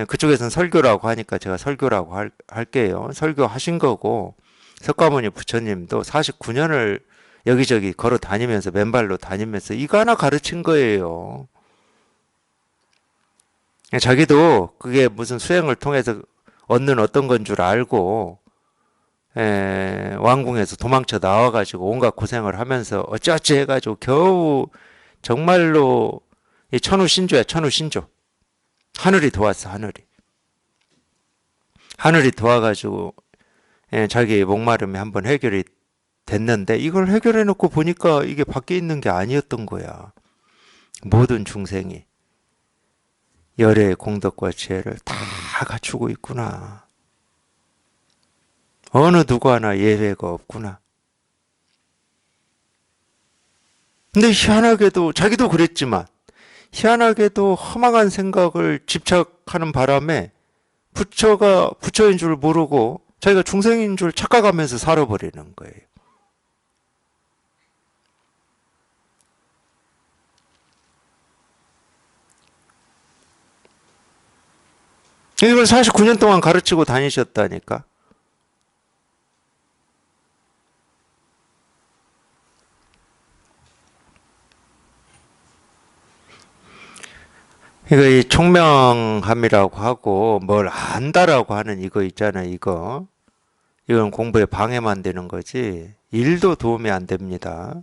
그쪽에서는 설교라고 하니까 제가 설교라고 할게요. 설교하신 거고 석가모니 부처님도 49년을 여기저기 걸어 다니면서 맨발로 다니면서 이거 하나 가르친 거예요. 자기도 그게 무슨 수행을 통해서 얻는 어떤 건 줄 알고 왕궁에서 도망쳐 나와가지고 온갖 고생을 하면서 어찌어찌 해가지고 겨우 정말로 이 천우신조야 천우신조. 하늘이 도왔어 하늘이. 하늘이 도와가지고 자기의 목마름이 한번 해결이 됐는데 이걸 해결해 놓고 보니까 이게 밖에 있는 게 아니었던 거야. 모든 중생이 열애의 공덕과 지혜를 다 갖추고 있구나. 어느 누구 하나 예외가 없구나. 근데 희한하게도 자기도 그랬지만 희한하게도 허망한 생각을 집착하는 바람에 부처가 부처인 줄 모르고 자기가 중생인 줄 착각하면서 살아버리는 거예요. 이걸 49년 동안 가르치고 다니셨다니까. 이거 이 총명함이라고 하고 뭘 안다라고 하는 이거 있잖아요. 이거 이건 공부에 방해만 되는 거지 일도 도움이 안 됩니다.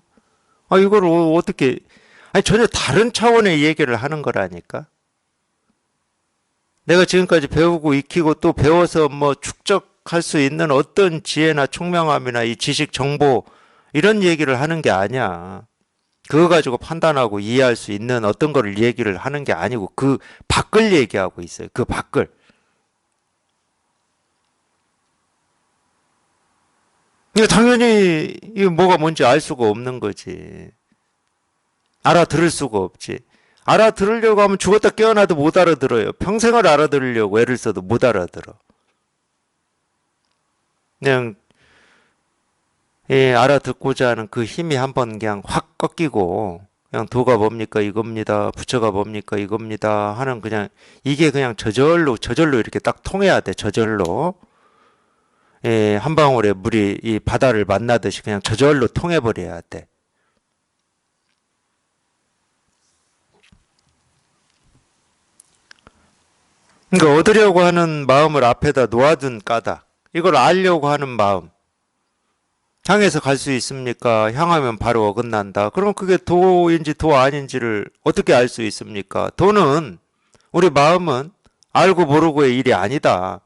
이걸 어떻게 아니 전혀 다른 차원의 얘기를 하는 거라니까. 내가 지금까지 배우고 익히고 또 배워서 뭐 축적할 수 있는 어떤 지혜나 총명함이나 이 지식 정보 이런 얘기를 하는 게 아니야. 그거 가지고 판단하고 이해할 수 있는 어떤 거를 얘기를 하는 게 아니고 그 밖을 얘기하고 있어요. 그 밖을. 이거 당연히 이거 뭐가 뭔지 알 수가 없는 거지. 알아들을 수가 없지. 알아들으려고 하면 죽었다 깨어나도 못 알아들어요. 평생을 알아들으려고 애를 써도 못 알아들어. 그냥 알아듣고자 하는 그 힘이 한번 그냥 확 꺾이고 그냥 도가 뭡니까 이겁니다. 부처가 뭡니까 이겁니다. 하는 그냥 이게 그냥 저절로 이렇게 딱 통해야 돼. 저절로. 한 방울의 물이 이 바다를 만나듯이 그냥 저절로 통해버려야 돼. 그러니까 얻으려고 하는 마음을 앞에다 놓아둔 까닭. 이걸 알려고 하는 마음. 향해서 갈 수 있습니까? 향하면 바로 어긋난다. 그럼 그게 도인지 도 아닌지를 어떻게 알 수 있습니까? 도는 우리 마음은 알고 모르고의 일이 아니다.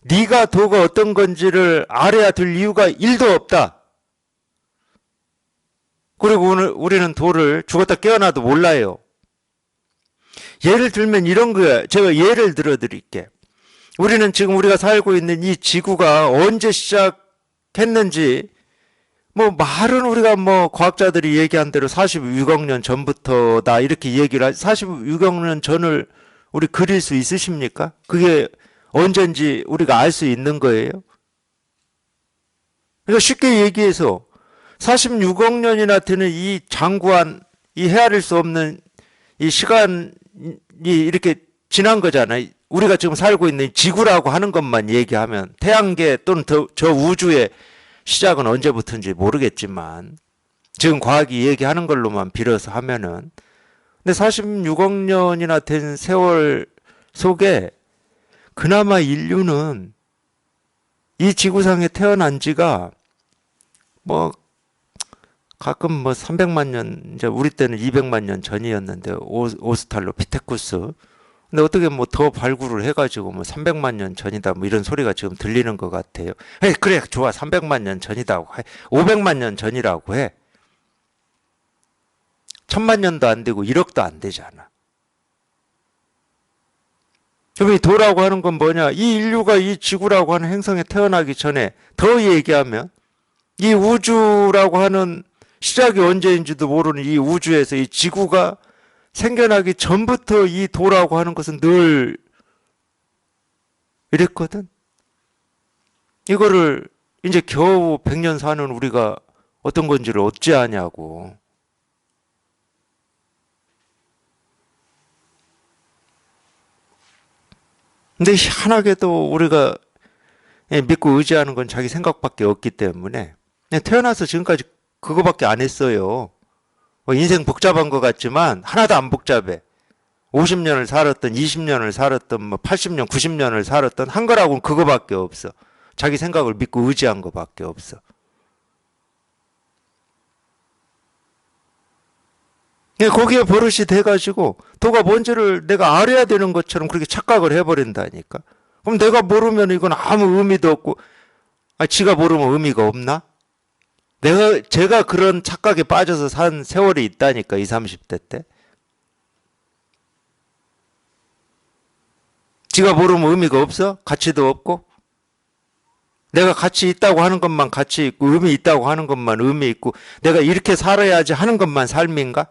네가 도가 어떤 건지를 알아야 될 이유가 1도 없다. 그리고 오늘 우리는 도를 죽었다 깨어나도 몰라요. 예를 들면 이런 거야. 제가 예를 들어 드릴게. 우리는 지금 우리가 살고 있는 이 지구가 언제 시작했는지 뭐 말은 우리가 뭐 과학자들이 얘기한 대로 46억 년 전부터다 이렇게 얘기를 하지 46억 년 전을 우리 그릴 수 있으십니까? 그게 언젠지 우리가 알 수 있는 거예요. 그러니까 쉽게 얘기해서 46억 년이나 되는 이 장구한 이 헤아릴 수 없는 이 시간이 이렇게 지난 거잖아요. 우리가 지금 살고 있는 지구라고 하는 것만 얘기하면 태양계 또는 저 우주의 시작은 언제부터인지 모르겠지만 지금 과학이 얘기하는 걸로만 빌어서 하면은 근데 46억 년이나 된 세월 속에 그나마 인류는 이 지구상에 태어난 지가 뭐 가끔 뭐 300만 년 이제 우리 때는 200만 년 전이었는데 오스탈로피테쿠스 근데 어떻게 뭐 더 발굴을 해가지고 뭐 300만 년 전이다 뭐 이런 소리가 지금 들리는 것 같아요. 그래 좋아 300만 년 전이라고 해. 500만 년 전이라고 해. 1000만 년도 안 되고 1억도 안 되잖아. 그럼 이 도라고 하는 건 뭐냐? 이 인류가 이 지구라고 하는 행성에 태어나기 전에 더 얘기하면 이 우주라고 하는 시작이 언제인지도 모르는 이 우주에서 이 지구가 생겨나기 전부터 이 도라고 하는 것은 늘 이랬거든. 이거를 이제 겨우 100년 사는 우리가 어떤 건지를 어찌 아냐고. 근데 희한하게도 우리가 믿고 의지하는 건 자기 생각밖에 없기 때문에 그냥 태어나서 지금까지 그거밖에 안 했어요. 인생 복잡한 것 같지만 하나도 안 복잡해. 50년을 살았던 20년을 살았던 뭐 80년 90년을 살았던 한 거라고는 그거밖에 없어. 자기 생각을 믿고 의지한 거밖에 없어. 거기에 버릇이 돼가지고 도가 뭔지를 내가 알아야 되는 것처럼 그렇게 착각을 해버린다니까. 그럼 내가 모르면 이건 아무 의미도 없고 지가 모르면 의미가 없나? 제가 그런 착각에 빠져서 산 세월이 있다니까 20, 30대 때. 지가 모르면 의미가 없어? 가치도 없고? 내가 가치 있다고 하는 것만 가치 있고 의미 있다고 하는 것만 의미 있고 내가 이렇게 살아야지 하는 것만 삶인가?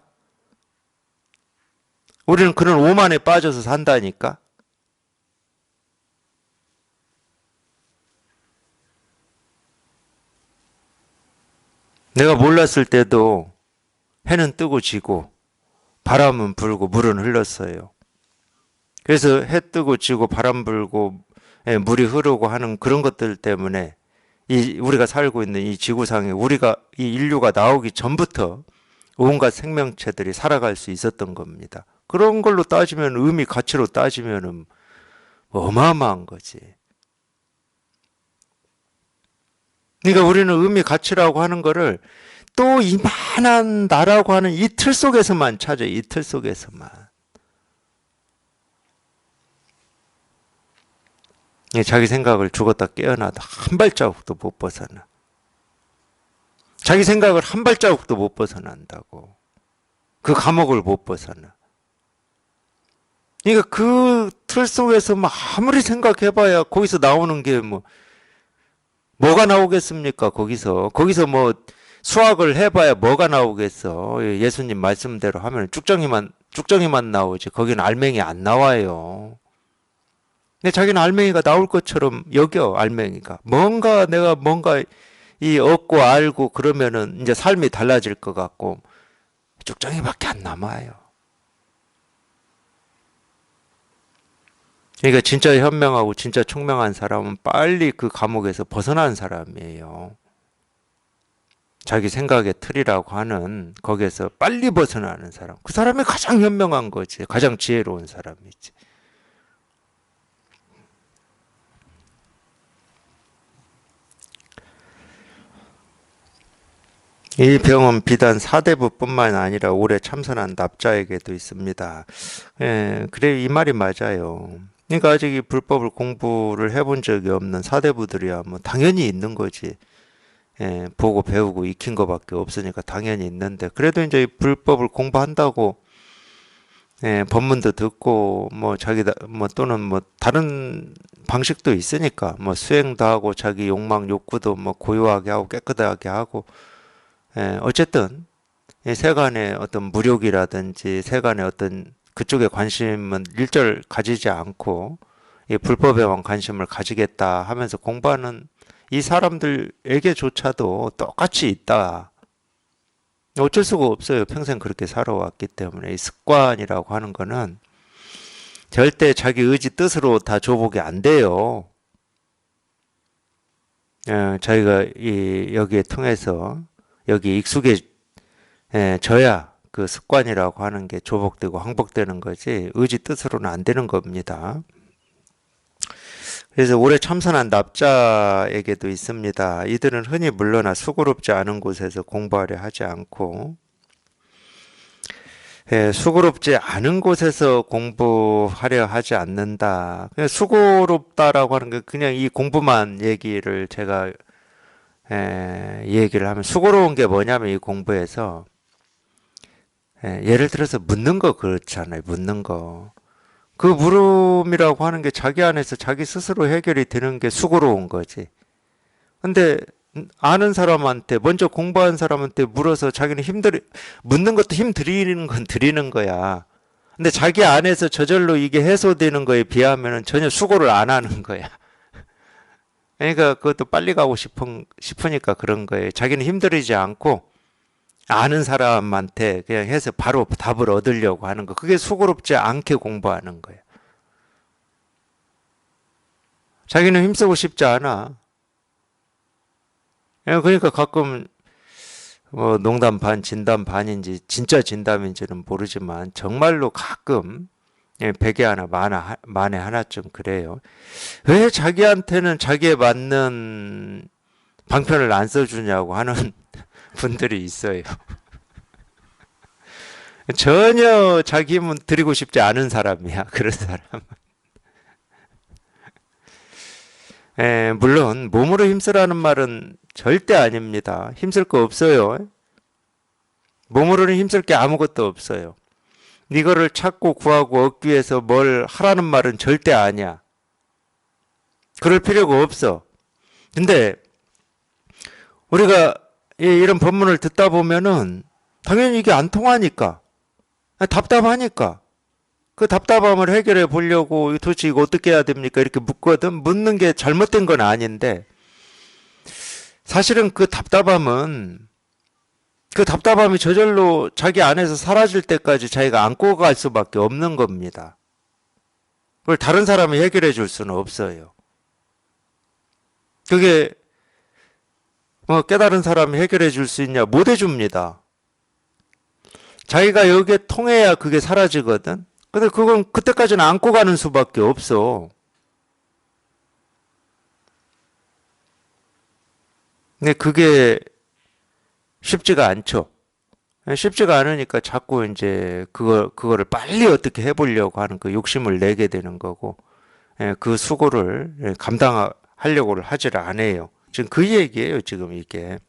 우리는 그런 오만에 빠져서 산다니까. 내가 몰랐을 때도 해는 뜨고 지고 바람은 불고 물은 흘렀어요. 그래서 해 뜨고 지고 바람 불고 물이 흐르고 하는 그런 것들 때문에 우리가 살고 있는 이 지구상에 이 인류가 나오기 전부터 온갖 생명체들이 살아갈 수 있었던 겁니다. 그런 걸로 따지면 의미 가치로 따지면은 어마어마한 거지. 그러니까 우리는 의미, 가치라고 하는 거를 또 이만한 나라고 하는 이 틀 속에서만 찾아요. 이 틀 속에서만. 자기 생각을 죽었다 깨어나도 한 발자국도 못 벗어나. 자기 생각을 한 발자국도 못 벗어난다고. 그 감옥을 못 벗어나. 그러니까 그 틀 속에서 뭐 아무리 생각해봐야 거기서 나오는 게 뭐가 나오겠습니까? 거기서 뭐 수학을 해봐야 뭐가 나오겠어? 예수님 말씀대로 하면 쭉정이만 나오지. 거기는 알맹이 안 나와요. 근데 자기는 알맹이가 나올 것처럼 여겨, 알맹이가. 내가 뭔가 이 얻고 알고 그러면은 이제 삶이 달라질 것 같고, 쭉정이밖에 안 남아요. 그러니까 진짜 현명하고 진짜 총명한 사람은 빨리 그 감옥에서 벗어난 사람이에요. 자기 생각의 틀이라고 하는 거기에서 빨리 벗어나는 사람. 그 사람이 가장 현명한 거지. 가장 지혜로운 사람이지. 이 병은 비단 사대부뿐만 아니라 오래 참선한 납자에게도 있습니다. 그래, 이 말이 맞아요. 그러니까 아직 이 불법을 공부를 해본 적이 없는 사대부들이야 뭐 당연히 있는 거지. 보고 배우고 익힌 거밖에 없으니까 당연히 있는데 그래도 이제 이 불법을 공부한다고 법문도 듣고 뭐 또는 뭐 다른 방식도 있으니까 뭐 수행도 하고 자기 욕망 욕구도 뭐 고요하게 하고 깨끗하게 하고 어쨌든 이 세간의 어떤 무력이라든지 세간의 어떤 그쪽에 관심은 일절 가지지 않고 이 불법에만 관심을 가지겠다 하면서 공부하는 이 사람들에게조차도 똑같이 있다. 어쩔 수가 없어요. 평생 그렇게 살아왔기 때문에 이 습관이라고 하는 거는 절대 자기 의지 뜻으로 다 조복이 안 돼요. 자기가 여기에 통해서 여기 익숙해져야 그 습관이라고 하는 게 조복되고 항복되는 거지 의지 뜻으로는 안 되는 겁니다. 그래서 오래 참선한 납자에게도 있습니다. 이들은 흔히 물러나 수고롭지 않은 곳에서 공부하려 하지 않고 수고롭지 않은 곳에서 공부하려 하지 않는다. 그냥 수고롭다라고 하는 게 그냥 이 공부만 얘기를 제가 얘기를 하면 수고로운 게 뭐냐면 이 공부에서 예를 들어서 묻는 거 그렇잖아요. 묻는 거. 그 물음이라고 하는 게 자기 안에서 자기 스스로 해결이 되는 게 수고로운 거지. 근데 아는 사람한테 먼저 공부한 사람한테 물어서 자기는 묻는 것도 힘 들이는 건 들이는 거야. 근데 자기 안에서 저절로 이게 해소되는 거에 비하면 전혀 수고를 안 하는 거야. 그러니까 그것도 빨리 가고 싶으니까 그런 거예요. 자기는 힘들이지 않고 아는 사람한테 그냥 해서 바로 답을 얻으려고 하는 거. 그게 수고롭지 않게 공부하는 거예요. 자기는 힘쓰고 싶지 않아. 그러니까 가끔 뭐 농담 반, 진담 반인지 진짜 진담인지는 모르지만 정말로 가끔 백에 하나, 만에 하나쯤 그래요. 왜 자기한테는 자기에 맞는 방편을 안 써주냐고 하는 분들이 있어요. 전혀 자기 힘은 드리고 싶지 않은 사람이야. 그런 사람. 물론 몸으로 힘쓰라는 말은 절대 아닙니다. 힘쓸 거 없어요. 몸으로는 힘쓸 게 아무것도 없어요. 이거를 찾고 구하고 얻기 위해서 뭘 하라는 말은 절대 아니야. 그럴 필요가 없어. 근데 우리가 이런 법문을 듣다 보면은 당연히 이게 안 통하니까 답답하니까 그 답답함을 해결해 보려고 도대체 이거 어떻게 해야 됩니까? 이렇게 묻거든. 묻는 게 잘못된 건 아닌데 사실은 그 답답함이 저절로 자기 안에서 사라질 때까지 자기가 안고 갈 수밖에 없는 겁니다. 그걸 다른 사람이 해결해 줄 수는 없어요. 그게 뭐 깨달은 사람이 해결해 줄 수 있냐? 못 해줍니다. 자기가 여기에 통해야 그게 사라지거든. 근데 그건 그때까지는 안고 가는 수밖에 없어. 근데 그게 쉽지가 않죠. 쉽지가 않으니까 자꾸 이제 그거를 빨리 어떻게 해보려고 하는 그 욕심을 내게 되는 거고, 그 수고를 감당하려고를 하지를 않아요. 지금 그 얘기예요, 지금 이게.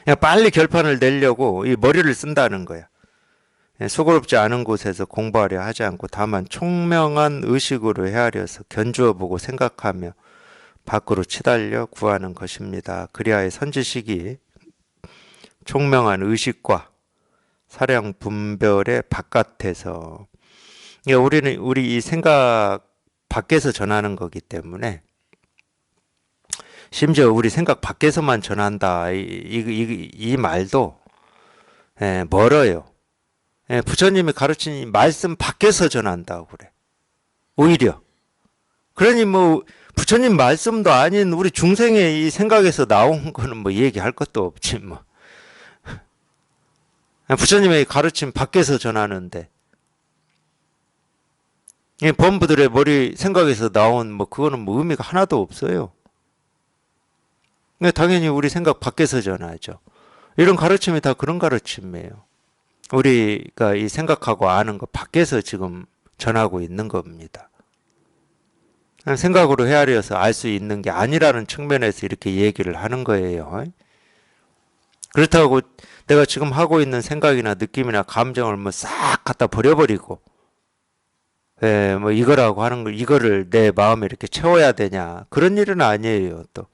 그냥 빨리 결판을 내려고 이 머리를 쓴다는 거야. 수고롭지 않은 곳에서 공부하려 하지 않고 다만 총명한 의식으로 헤아려서 견주어 보고 생각하며 밖으로 치달려 구하는 것입니다. 그리하여 선지식이 총명한 의식과 사량 분별의 바깥에서, 그러니까 우리 이 생각 밖에서 전하는 거기 때문에, 심지어 우리 생각 밖에서만 전한다 이 말도 멀어요. 부처님이 가르친 이 말씀 밖에서 전한다고 그래. 오히려 그러니 뭐 부처님 말씀도 아닌 우리 중생의 이 생각에서 나온 거는 뭐 얘기할 것도 없지 뭐. 부처님의 가르침 밖에서 전하는데, 이 범부들의 머리 생각에서 나온 뭐 그거는 뭐 의미가 하나도 없어요. 당연히 우리 생각 밖에서 전하죠. 이런 가르침이 다 그런 가르침이에요. 우리가 이 생각하고 아는 것 밖에서 지금 전하고 있는 겁니다. 생각으로 헤아려서 알 수 있는 게 아니라는 측면에서 이렇게 얘기를 하는 거예요. 그렇다고 내가 지금 하고 있는 생각이나 느낌이나 감정을 뭐 싹 갖다 버려버리고, 뭐 이거라고 하는 걸, 이거를 내 마음에 이렇게 채워야 되냐. 그런 일은 아니에요, 또.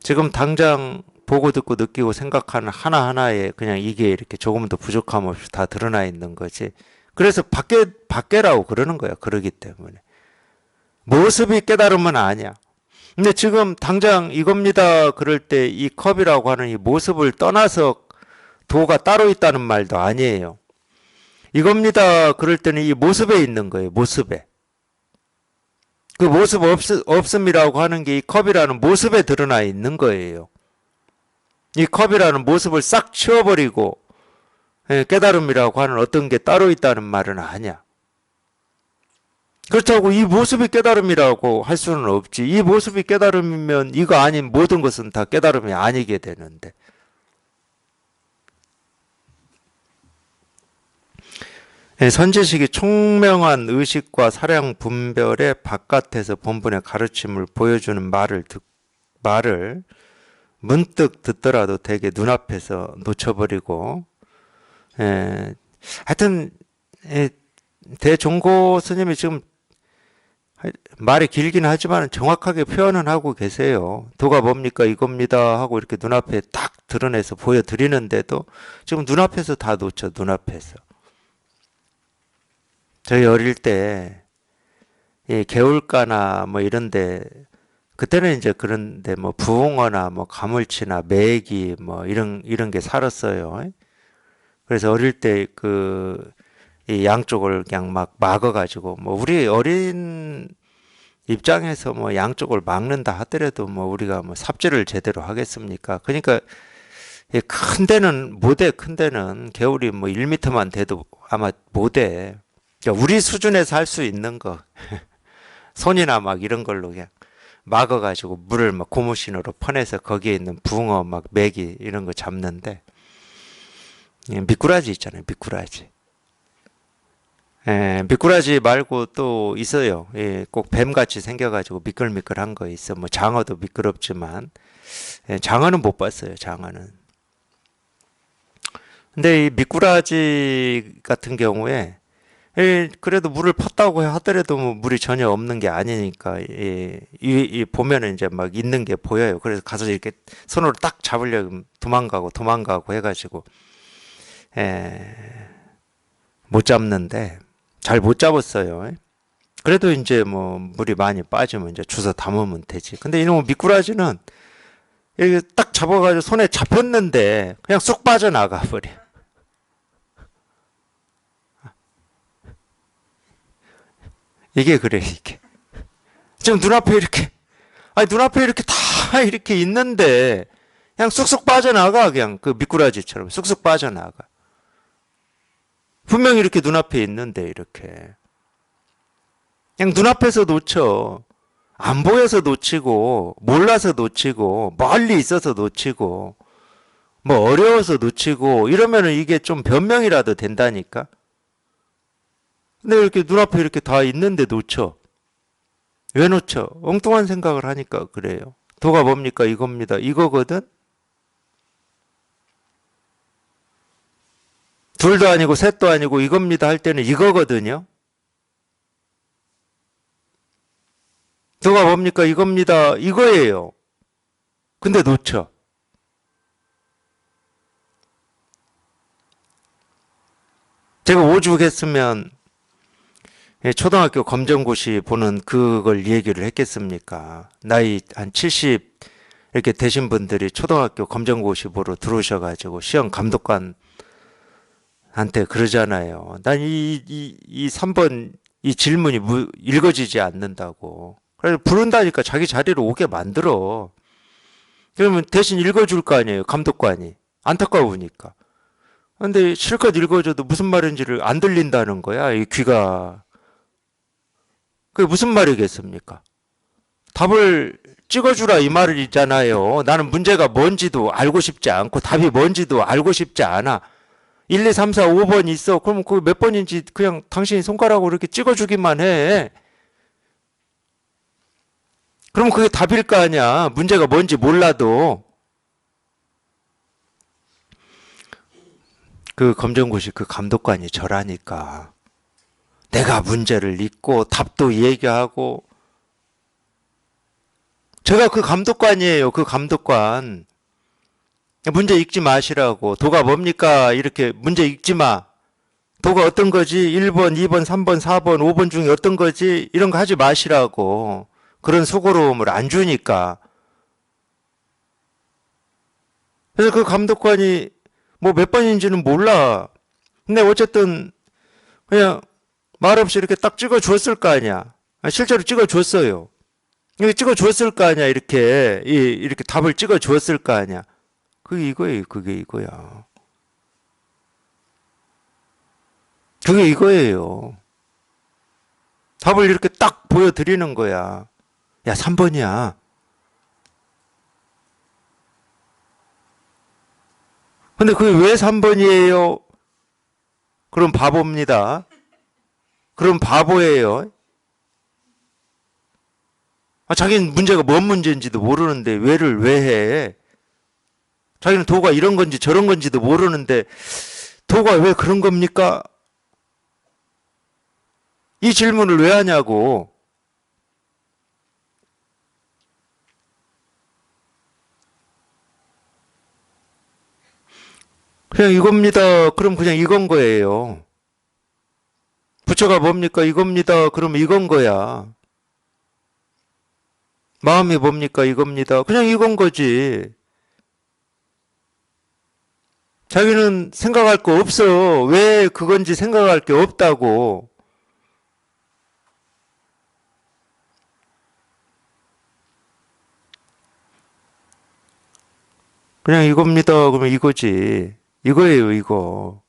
지금 당장 보고 듣고 느끼고 생각하는 하나하나에 그냥 이게 이렇게 조금 더 부족함 없이 다 드러나 있는 거지. 그래서 밖에라고 그러는 거야. 그러기 때문에. 모습이 깨달으면 아니야. 근데 지금 당장 이겁니다. 그럴 때 이 컵이라고 하는 이 모습을 떠나서 도가 따로 있다는 말도 아니에요. 이겁니다. 그럴 때는 이 모습에 있는 거예요. 모습에. 그 모습 없음이라고 하는 게 이 컵이라는 모습에 드러나 있는 거예요. 이 컵이라는 모습을 싹 치워버리고 깨달음이라고 하는 어떤 게 따로 있다는 말은 아니야. 그렇다고 이 모습이 깨달음이라고 할 수는 없지. 이 모습이 깨달음이면 이거 아닌 모든 것은 다 깨달음이 아니게 되는데. 선지식이 총명한 의식과 사량 분별의 바깥에서 본분의 가르침을 보여주는 말을 문득 듣더라도 되게 눈앞에서 놓쳐버리고, 하여튼 대종고 스님이 지금 말이 길긴 하지만 정확하게 표현은 하고 계세요. 도가 뭡니까 이겁니다 하고 이렇게 눈앞에 딱 드러내서 보여드리는데도 지금 눈앞에서 다 놓쳐. 눈앞에서. 저희 어릴 때 개울가나 뭐 이런데, 그때는 이제 그런데 뭐 부엉어나 뭐 가물치나 메기 뭐 이런 게 살았어요. 그래서 어릴 때 이 양쪽을 그냥 막 막아가지고, 뭐 우리 어린 입장에서 뭐 양쪽을 막는다 하더라도 뭐 우리가 뭐 삽질을 제대로 하겠습니까? 그러니까 큰 데는 못해. 큰 데는 개울이 뭐 1m만 돼도 아마 못해. 그러니까 우리 수준에서 할 수 있는 거 손이나 막 이런 걸로 그냥 막아가지고 물을 막 고무신으로 퍼내서 거기에 있는 붕어 막 메기 이런 거 잡는데, 미꾸라지 있잖아요. 미꾸라지. 미꾸라지 말고 또 있어요. 꼭 뱀같이 생겨가지고 미끌미끌한 거 있어. 뭐 장어도 미끄럽지만, 장어는 못 봤어요. 장어는. 근데 이 미꾸라지 같은 경우에 그래도 물을 팠다고 하더라도 뭐 물이 전혀 없는 게 아니니까, 이 보면은 이제 막 있는 게 보여요. 그래서 가서 이렇게 손으로 딱 잡으려고 도망가고 해가지고 못 잡는데, 잘 못 잡았어요. 그래도 이제 뭐 물이 많이 빠지면 이제 주워 담으면 되지. 근데 이놈 미꾸라지는 이렇게 딱 잡아가지고 손에 잡혔는데 그냥 쑥 빠져나가 버려. 이게 그래, 이게. 지금 눈앞에 이렇게, 아니, 눈앞에 이렇게 다 이렇게 있는데, 그냥 쑥쑥 빠져나가, 그냥 그 미꾸라지처럼 쑥쑥 빠져나가. 분명히 이렇게 눈앞에 있는데, 이렇게. 그냥 눈앞에서 놓쳐. 안 보여서 놓치고, 몰라서 놓치고, 멀리 있어서 놓치고, 뭐 어려워서 놓치고, 이러면은 이게 좀 변명이라도 된다니까? 근데 이렇게 눈앞에 이렇게 다 있는데 놓쳐. 왜 놓쳐? 엉뚱한 생각을 하니까 그래요. 도가 뭡니까? 이겁니다. 이거거든? 둘도 아니고 셋도 아니고 이겁니다 할 때는 이거거든요. 도가 뭡니까? 이겁니다. 이거예요. 근데 놓쳐. 제가 오죽했으면 초등학교 검정고시 보는 그걸 얘기를 했겠습니까? 나이 한 70 이렇게 되신 분들이 초등학교 검정고시 보러 들어오셔가지고 시험 감독관한테 그러잖아요. 난 이 3번 이 질문이 읽어지지 않는다고. 그래서 부른다니까 자기 자리로 오게 만들어. 그러면 대신 읽어줄 거 아니에요, 감독관이. 안타까우니까. 근데 실컷 읽어줘도 무슨 말인지를 안 들린다는 거야, 이 귀가. 그게 무슨 말이겠습니까? 답을 찍어주라 이 말이잖아요. 나는 문제가 뭔지도 알고 싶지 않고 답이 뭔지도 알고 싶지 않아. 1, 2, 3, 4, 5번 있어. 그럼 그 몇 번인지 그냥 당신이 손가락으로 이렇게 찍어주기만 해. 그럼 그게 답일 거 아니야. 문제가 뭔지 몰라도. 그 검정고시 그 감독관이 저라니까. 내가 문제를 읽고 답도 얘기하고. 제가 그 감독관이에요. 그 감독관. 문제 읽지 마시라고. 도가 뭡니까? 이렇게 문제 읽지 마. 도가 어떤 거지? 1번, 2번, 3번, 4번, 5번 중에 어떤 거지? 이런 거 하지 마시라고. 그런 수고로움을 안 주니까. 그래서 그 감독관이 뭐 몇 번인지는 몰라. 근데 어쨌든 그냥 말없이 이렇게 딱 찍어 줬을 거 아니야. 실제로 찍어 줬어요. 이렇게 찍어 줬을 거 아니야. 이렇게 답을 찍어 줬을 거 아니야. 그게 이거예요. 그게 이거야. 그게 이거예요. 답을 이렇게 딱 보여드리는 거야. 야, 3번이야. 근데 그게 왜 3번이에요? 그럼 바보입니다. 그럼 바보예요. 자기는 문제가 뭔 문제인지도 모르는데 왜를 왜 해? 자기는 도가 이런 건지 저런 건지도 모르는데 도가 왜 그런 겁니까? 이 질문을 왜 하냐고. 그냥 이겁니다. 그럼 그냥 이건 거예요. 부처가 뭡니까? 이겁니다. 그럼 이건 거야. 마음이 뭡니까? 이겁니다. 그냥 이건 거지. 자기는 생각할 거 없어. 왜 그건지 생각할 게 없다고. 그냥 이겁니다. 그러면 이거지. 이거예요, 이거.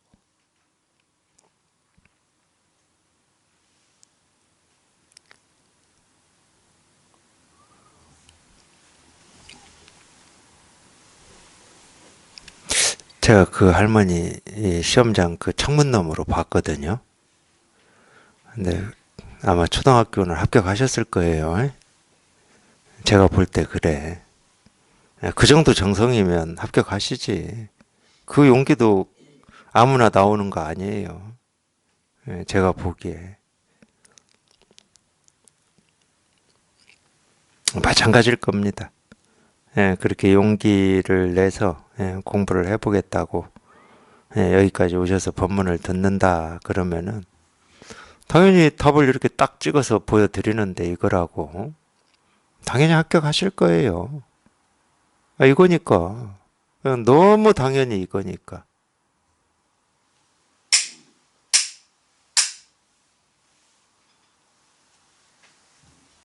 제가 그 할머니 시험장 그 창문 너머로 봤거든요. 근데 아마 초등학교는 합격하셨을 거예요. 제가 볼 때 그래. 그 정도 정성이면 합격하시지. 그 용기도 아무나 나오는 거 아니에요. 제가 보기에. 마찬가지일 겁니다. 그렇게 용기를 내서 공부를 해보겠다고 여기까지 오셔서 법문을 듣는다 그러면은 당연히 답을 이렇게 딱 찍어서 보여드리는데 이거라고 당연히 합격하실 거예요. 이거니까. 너무 당연히 이거니까.